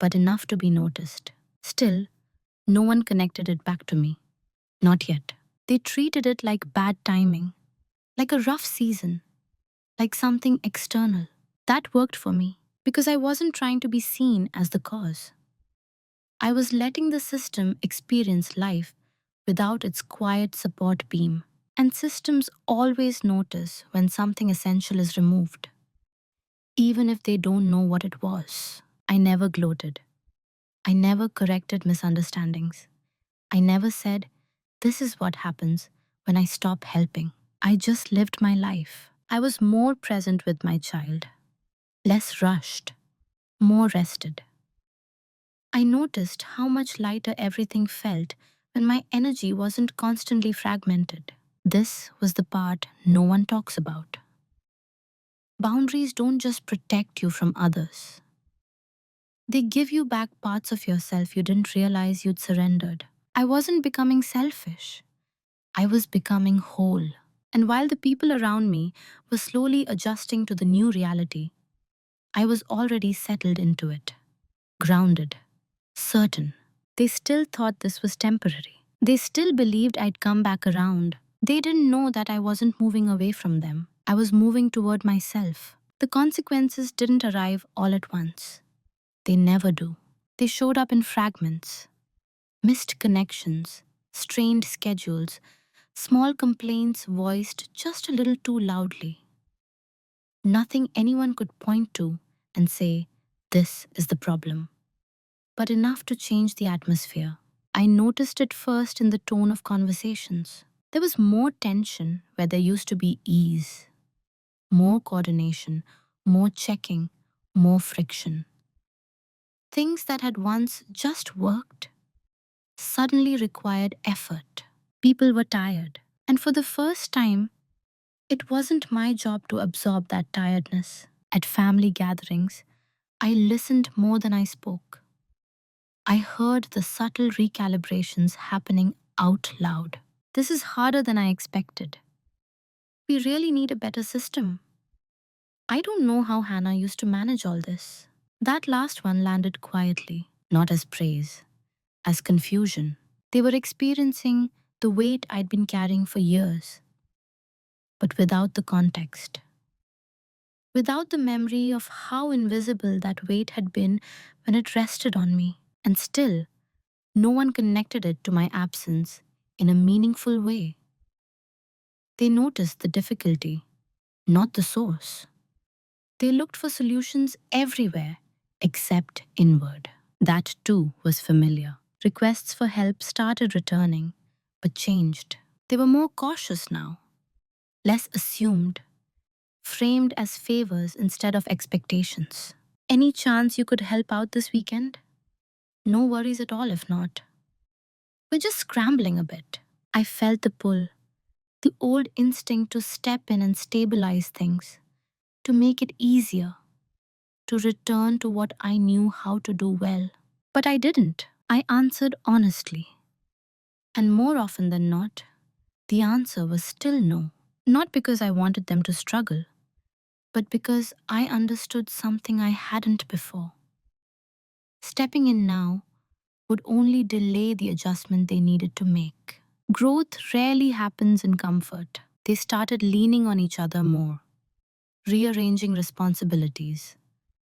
but enough to be noticed. Still, no one connected it back to me. Not yet. They treated it like bad timing, like a rough season, like something external. That worked for me because I wasn't trying to be seen as the cause. I was letting the system experience life without its quiet support beam. And systems always notice when something essential is removed, even if they don't know what it was. I never gloated. I never corrected misunderstandings. I never said, "This is what happens when I stop helping." I just lived my life. I was more present with my child, less rushed, more rested. I noticed how much lighter everything felt when my energy wasn't constantly fragmented. This was the part no one talks about. Boundaries don't just protect you from others, they give you back parts of yourself you didn't realize you'd surrendered. I wasn't becoming selfish, I was becoming whole. And while the people around me were slowly adjusting to the new reality, I was already settled into it, grounded, certain. They still thought this was temporary. They still believed I'd come back around. They didn't know that I wasn't moving away from them. I was moving toward myself. The consequences didn't arrive all at once. They never do. They showed up in fragments, missed connections, strained schedules, small complaints voiced just a little too loudly. Nothing anyone could point to and say, "This is the problem," but enough to change the atmosphere. I noticed it first in the tone of conversations. There was more tension where there used to be ease, more coordination, more checking, more friction. Things that had once just worked suddenly required effort. People were tired, and for the first time, it wasn't my job to absorb that tiredness. At family gatherings, I listened more than I spoke. I heard the subtle recalibrations happening out loud. "This is harder than I expected. We really need a better system. I don't know how Hannah used to manage all this." That last one landed quietly, not as praise, as confusion. They were experiencing the weight I'd been carrying for years, but without the context, without the memory of how invisible that weight had been when it rested on me. And still, no one connected it to my absence in a meaningful way. They noticed the difficulty, not the source. They looked for solutions everywhere except inward. That too was familiar. Requests for help started returning, but changed. They were more cautious now, less assumed, framed as favors instead of expectations. "Any chance you could help out this weekend?" "No worries at all if not. We're just scrambling a bit." I felt the pull, the old instinct to step in and stabilize things, to make it easier, to return to what I knew how to do well. But I didn't. I answered honestly. And more often than not, the answer was still no. Not because I wanted them to struggle, but because I understood something I hadn't before. Stepping in now would only delay the adjustment they needed to make. Growth rarely happens in comfort. They started leaning on each other more, rearranging responsibilities,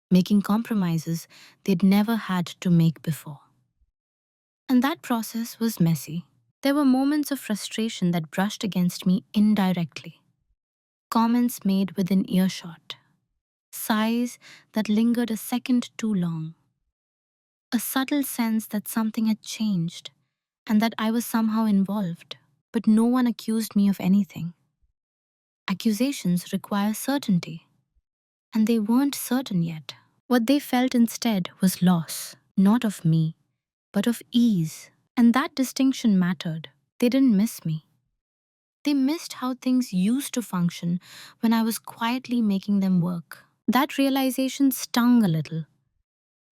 making compromises they'd never had to make before. And that process was messy. There were moments of frustration that brushed against me indirectly, comments made within earshot, sighs that lingered a second too long, a subtle sense that something had changed and that I was somehow involved. But no one accused me of anything. Accusations require certainty, and they weren't certain yet. What they felt instead was loss, not of me, but of ease. And that distinction mattered. They didn't miss me. They missed how things used to function when I was quietly making them work. That realization stung a little,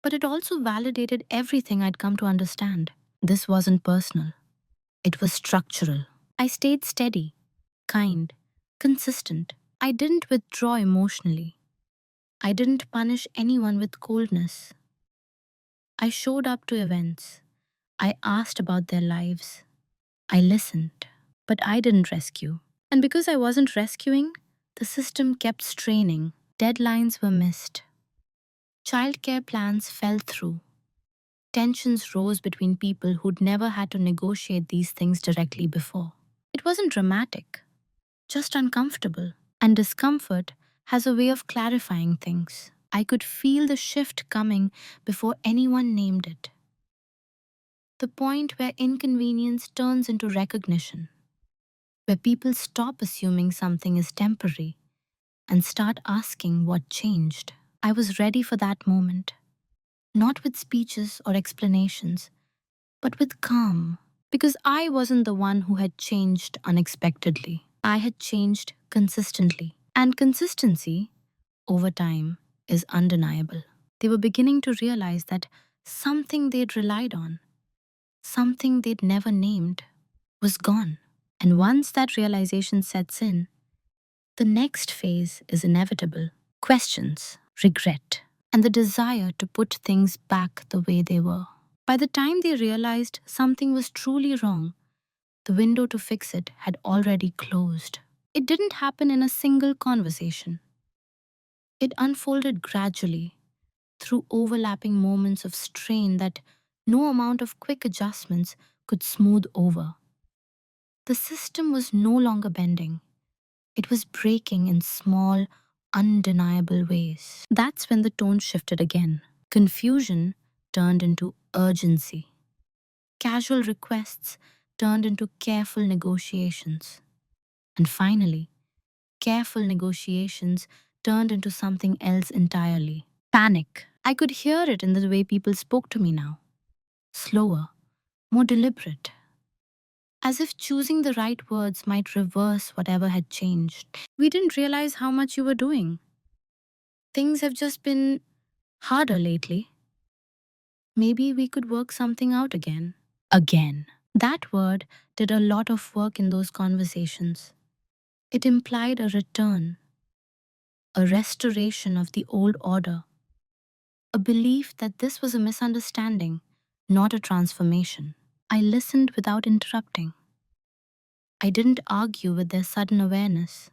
but it also validated everything I'd come to understand. This wasn't personal, it was structural. I stayed steady, kind, consistent. I didn't withdraw emotionally. I didn't punish anyone with coldness. I showed up to events. I asked about their lives. I listened, but I didn't rescue. And because I wasn't rescuing, the system kept straining. Deadlines were missed. Childcare plans fell through. Tensions rose between people who'd never had to negotiate these things directly before. It wasn't dramatic, just uncomfortable. And discomfort has a way of clarifying things. I could feel the shift coming before anyone named it. The point where inconvenience turns into recognition, where people stop assuming something is temporary and start asking what changed. I was ready for that moment, not with speeches or explanations, but with calm, because I wasn't the one who had changed unexpectedly. I had changed consistently. And consistency, over time, is undeniable. They were beginning to realize that something they'd relied on, something they'd never named, was gone. And once that realization sets in, the next phase is inevitable: questions, regret, and the desire to put things back the way they were. By the time they realized something was truly wrong, the window to fix it had already closed. It didn't happen in a single conversation. It unfolded gradually through overlapping moments of strain that no amount of quick adjustments could smooth over. The system was no longer bending. It was breaking in small, undeniable ways. That's when the tone shifted again. Confusion turned into urgency. Casual requests turned into careful negotiations. And finally, careful negotiations turned into something else entirely: panic. I could hear it in the way people spoke to me now. Slower, more deliberate, as if choosing the right words might reverse whatever had changed. We didn't realize how much you were doing. Things have just been harder lately. Maybe we could work something out again. Again. That word did a lot of work in those conversations. It implied a return, a restoration of the old order, a belief that this was a misunderstanding, not a transformation. I listened without interrupting. I didn't argue with their sudden awareness.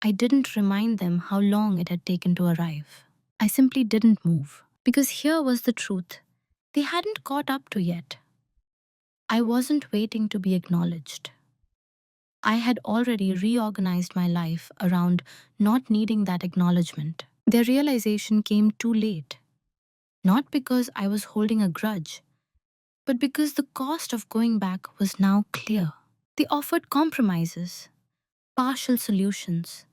I didn't remind them how long it had taken to arrive. I simply didn't move. Because here was the truth: they hadn't caught up to yet. I wasn't waiting to be acknowledged. I had already reorganized my life around not needing that acknowledgement. Their realization came too late, not because I was holding a grudge, but because the cost of going back was now clear. They offered compromises, partial solutions,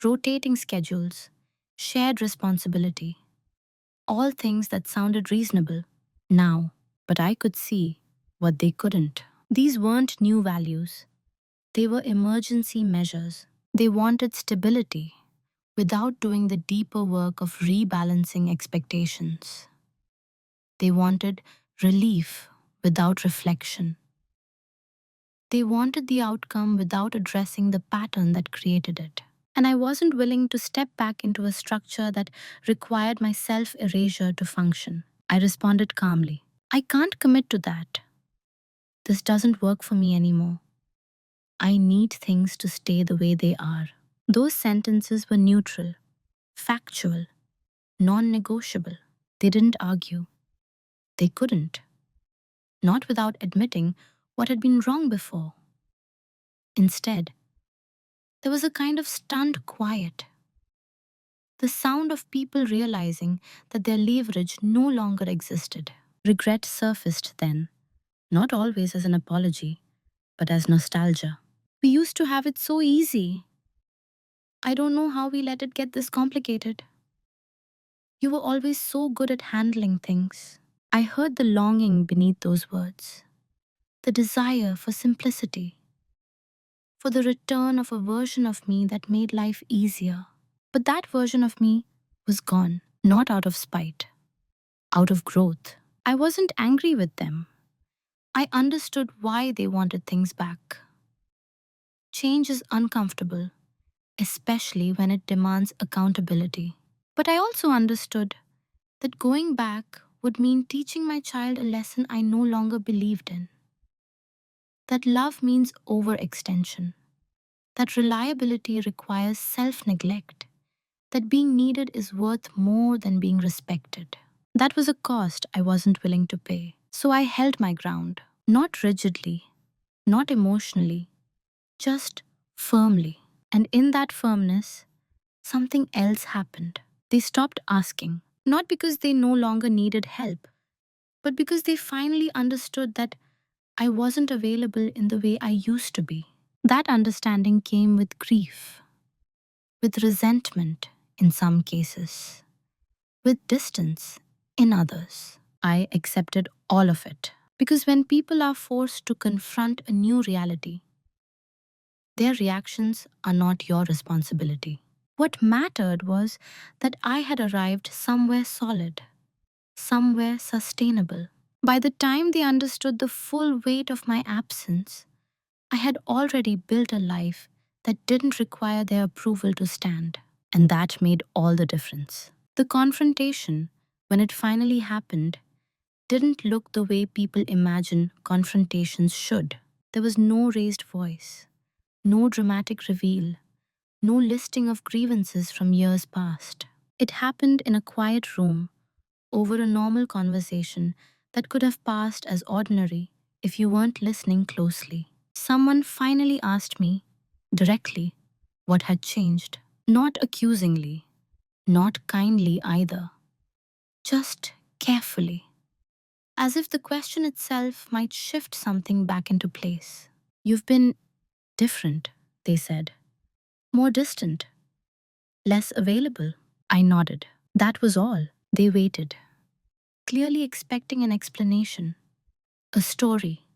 rotating schedules, shared responsibility, all things that sounded reasonable now, but I could see what they couldn't. These weren't new values, they were emergency measures. They wanted stability without doing the deeper work of rebalancing expectations. They wanted relief without reflection. They wanted the outcome without addressing the pattern that created it. And I wasn't willing to step back into a structure that required my self erasure to function. I responded calmly: I can't commit to that. This doesn't work for me anymore. I need things to stay the way they are. Those sentences were neutral, factual, non negotiable. They didn't argue. They couldn't. Not without admitting what had been wrong before. Instead, there was a kind of stunned quiet. The sound of people realizing that their leverage no longer existed. Regret surfaced then, not always as an apology, but as nostalgia. We used to have it so easy. I don't know how we let it get this complicated. You were always so good at handling things. I heard the longing beneath those words, the desire for simplicity, for the return of a version of me that made life easier. But that version of me was gone, not out of spite, out of growth. I wasn't angry with them. I understood why they wanted things back. Change is uncomfortable, especially when it demands accountability. But I also understood that going back would mean teaching my child a lesson I no longer believed in. That love means overextension, that reliability requires self neglect, that being needed is worth more than being respected. That was a cost I wasn't willing to pay. So I held my ground, not rigidly, not emotionally, just firmly. And in that firmness, something else happened. They stopped asking, not because they no longer needed help, but because they finally understood that I wasn't available in the way I used to be. That understanding came with grief, with resentment in some cases, with distance in others. I accepted all of it. Because when people are forced to confront a new reality, their reactions are not your responsibility. What mattered was that I had arrived somewhere solid, somewhere sustainable. By the time they understood the full weight of my absence, I had already built a life that didn't require their approval to stand. And that made all the difference. The confrontation, when it finally happened, didn't look the way people imagine confrontations should. There was no raised voice, no dramatic reveal, no listing of grievances from years past. It happened in a quiet room, over a normal conversation that could have passed as ordinary if you weren't listening closely. Someone finally asked me, directly, what had changed. Not accusingly, not kindly either, just carefully, as if the question itself might shift something back into place. You've been different, they said. More distant, less available. I nodded. That was all. They waited, clearly expecting an explanation, a story,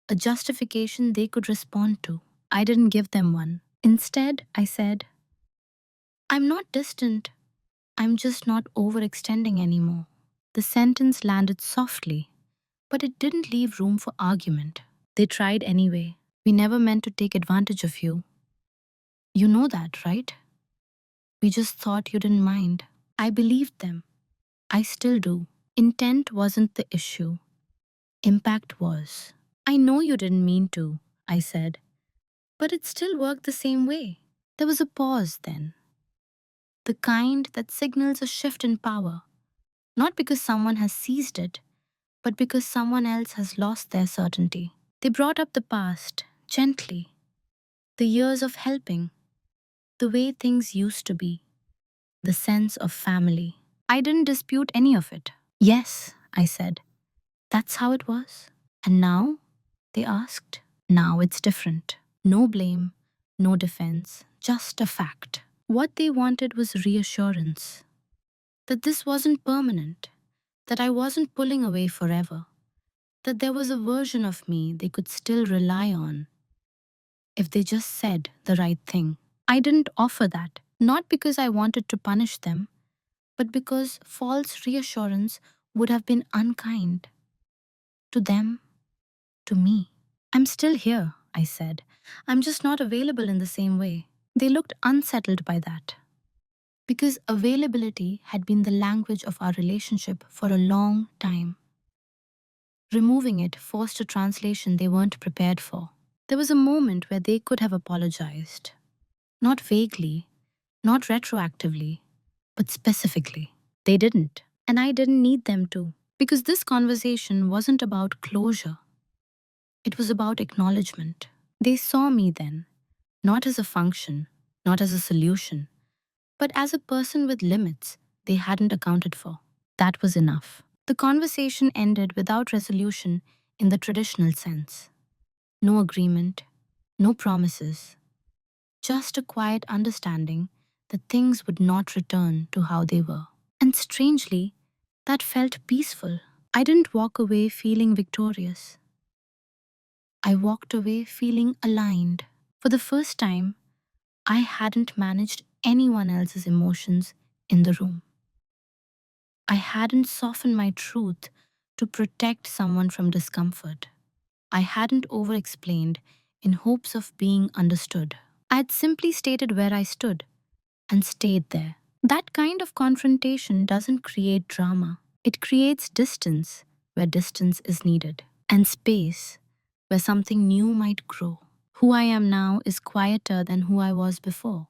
a justification they could respond to. I didn't give them one. Instead, I said, I'm not distant, I'm just not overextending anymore. The sentence landed softly, but it didn't leave room for argument. They tried anyway. We never meant to take advantage of you. You know that, right? We just thought you didn't mind. I believed them. I still do. Intent wasn't the issue. Impact was. I know you didn't mean to, I said, but it still worked the same way. There was a pause then, the kind that signals a shift in power, not because someone has seized it, but because someone else has lost their certainty. They brought up the past, gently, the years of helping, the way things used to be, the sense of family. I didn't dispute any of it. Yes, I said, that's how it was. And now? They asked. Now it's different. No blame, no defense, just a fact. What they wanted was reassurance that this wasn't permanent, that I wasn't pulling away forever, that there was a version of me they could still rely on if they just said the right thing. I didn't offer that, not because I wanted to punish them, but because false reassurance would have been unkind to them, to me. I'm still here, I said. I'm just not available in the same way. They looked unsettled by that, because availability had been the language of our relationship for a long time. Removing it forced a translation they weren't prepared for. There was a moment where they could have apologized. Not vaguely, not retroactively, but specifically. They didn't. And I didn't need them to. Because this conversation wasn't about closure. It was about acknowledgement. They saw me then, not as a function, not as a solution, but as a person with limits they hadn't accounted for. That was enough. The conversation ended without resolution in the traditional sense. No agreement, no promises, just a quiet understanding that things would not return to how they were. And strangely, that felt peaceful. I didn't walk away feeling victorious. I walked away feeling aligned. For the first time, I hadn't managed anyone else's emotions in the room. I hadn't softened my truth to protect someone from discomfort. I hadn't over-explained in hopes of being understood. I had simply stated where I stood and stayed there. That kind of confrontation doesn't create drama. It creates distance where distance is needed, and space where something new might grow. Who I am now is quieter than who I was before,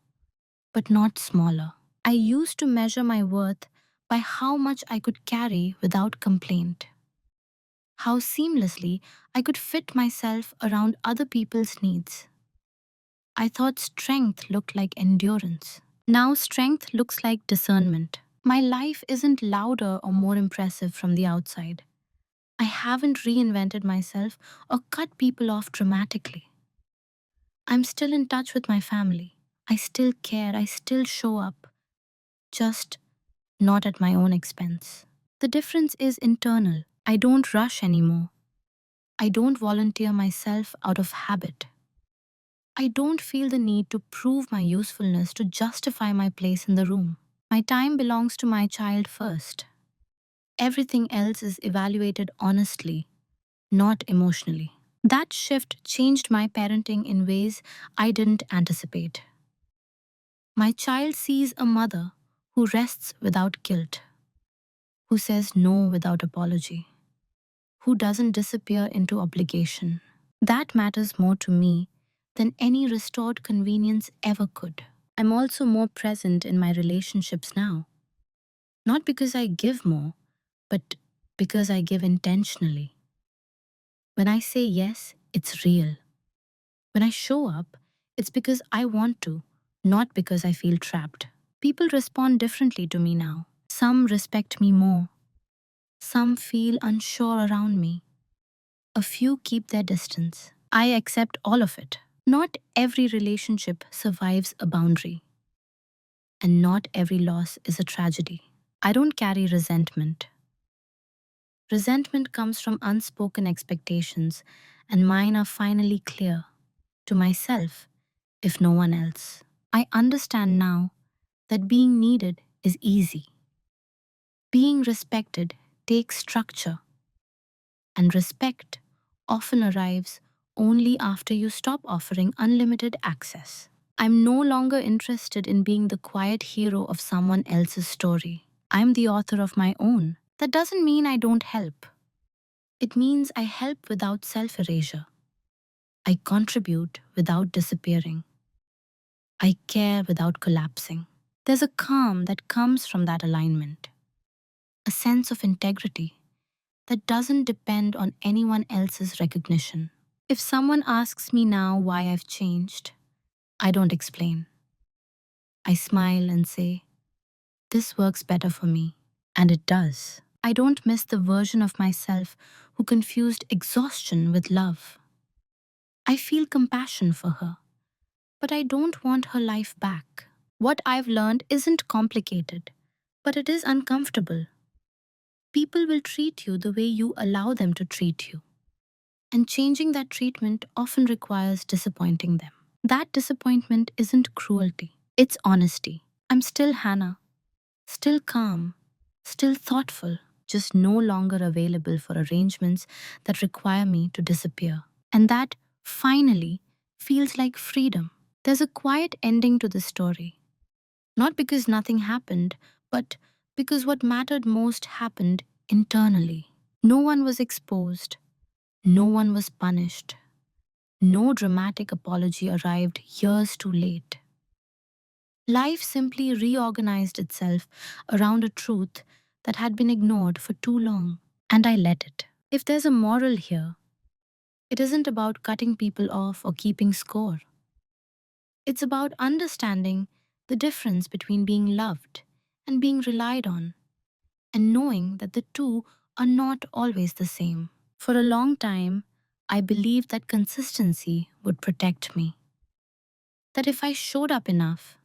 but not smaller. I used to measure my worth by how much I could carry without complaint, how seamlessly I could fit myself around other people's needs. I thought strength looked like endurance. Now strength looks like discernment. My life isn't louder or more impressive from the outside, I haven't reinvented myself or cut people off dramatically. I'm still in touch with my family. I still care. I still show up, just not at my own expense. The difference is internal. I don't rush anymore. I don't volunteer myself out of habit. I don't feel the need to prove my usefulness to justify my place in the room. My time belongs to my child first. Everything else is evaluated honestly, not emotionally. That shift changed my parenting in ways I didn't anticipate. My child sees a mother who rests without guilt, who says no without apology, who doesn't disappear into obligation. That matters more to me than any restored convenience ever could. I'm also more present in my relationships now, not because I give more, but because I give intentionally. When I say yes, it's real. When I show up, it's because I want to, not because I feel trapped. People respond differently to me now. Some respect me more. Some feel unsure around me. A few keep their distance. I accept all of it. Not every relationship survives a boundary, and not every loss is a tragedy. I don't carry resentment. Resentment comes from unspoken expectations, and mine are finally clear to myself, if no one else. I understand now that being needed is easy. Being respected takes structure, and respect often arrives only after you stop offering unlimited access. I'm no longer interested in being the quiet hero of someone else's story. I'm the author of my own. That doesn't mean I don't help. It means I help without self erasure. I contribute without disappearing. I care without collapsing. There's a calm that comes from that alignment, a sense of integrity that doesn't depend on anyone else's recognition. If someone asks me now why I've changed, I don't explain. I smile and say, this works better for me. And it does. I don't miss the version of myself who confused exhaustion with love. I feel compassion for her, but I don't want her life back. What I've learned isn't complicated, but it is uncomfortable. People will treat you the way you allow them to treat you, and changing that treatment often requires disappointing them. That disappointment isn't cruelty, it's honesty. I'm still Hannah, still calm, still thoughtful, just no longer available for arrangements that require me to disappear. And that, finally, feels like freedom. There's a quiet ending to this story. Not because nothing happened, but because what mattered most happened internally. No one was exposed, no one was punished, no dramatic apology arrived years too late. Life simply reorganized itself around a truth that had been ignored for too long, and I let it. If there's a moral here, it isn't about cutting people off or keeping score. It's about understanding the difference between being loved and being relied on, and knowing that the two are not always the same. For a long time, I believed that consistency would protect me. That if I showed up enough,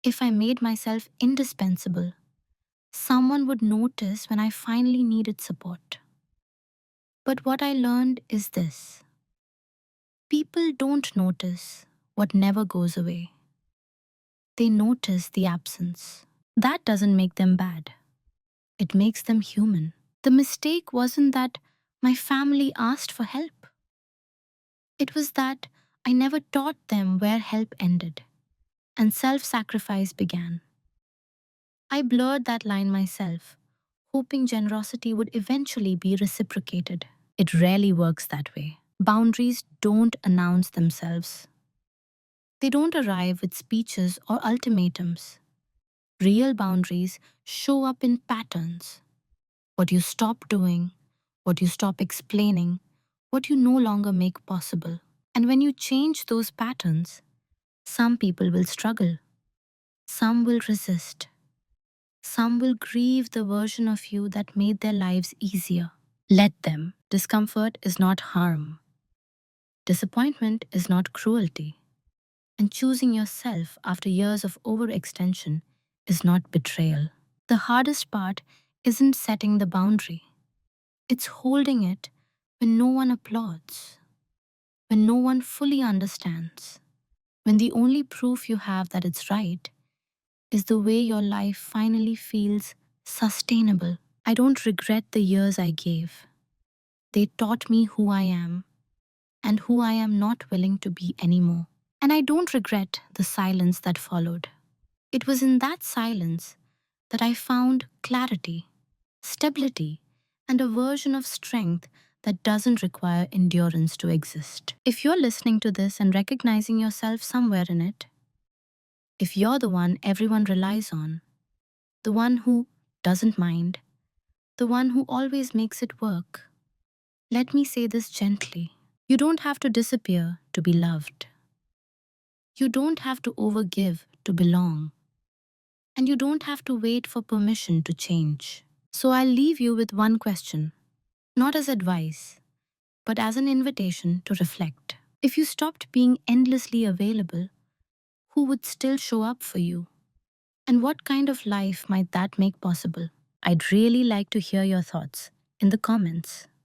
if I made myself indispensable, someone would notice when I finally needed support. But what I learned is this: people don't notice what never goes away, they notice the absence. That doesn't make them bad, it makes them human. The mistake wasn't that my family asked for help, it was that I never taught them where help ended and self sacrifice began. I blurred that line myself, hoping generosity would eventually be reciprocated. It rarely works that way. Boundaries don't announce themselves. They don't arrive with speeches or ultimatums. Real boundaries show up in patterns. What you stop doing, what you stop explaining, what you no longer make possible. And when you change those patterns, some people will struggle, some will resist, some will grieve the version of you that made their lives easier. Let them. Discomfort is not harm. Disappointment is not cruelty. And choosing yourself after years of overextension is not betrayal. The hardest part isn't setting the boundary, it's holding it when no one applauds, when no one fully understands, when the only proof you have that it's right is the way your life finally feels sustainable. I don't regret the years I gave. They taught me who I am and who I am not willing to be anymore. And I don't regret the silence that followed. It was in that silence that I found clarity, stability, and a version of strength that doesn't require endurance to exist. If you're listening to this and recognizing yourself somewhere in it, if you're the one everyone relies on, the one who doesn't mind, the one who always makes it work, let me say this gently. You don't have to disappear to be loved. You don't have to overgive to belong. And you don't have to wait for permission to change. So I'll leave you with one question, not as advice, but as an invitation to reflect. If you stopped being endlessly available, who would still show up for you? And what kind of life might that make possible? I'd really like to hear your thoughts in the comments.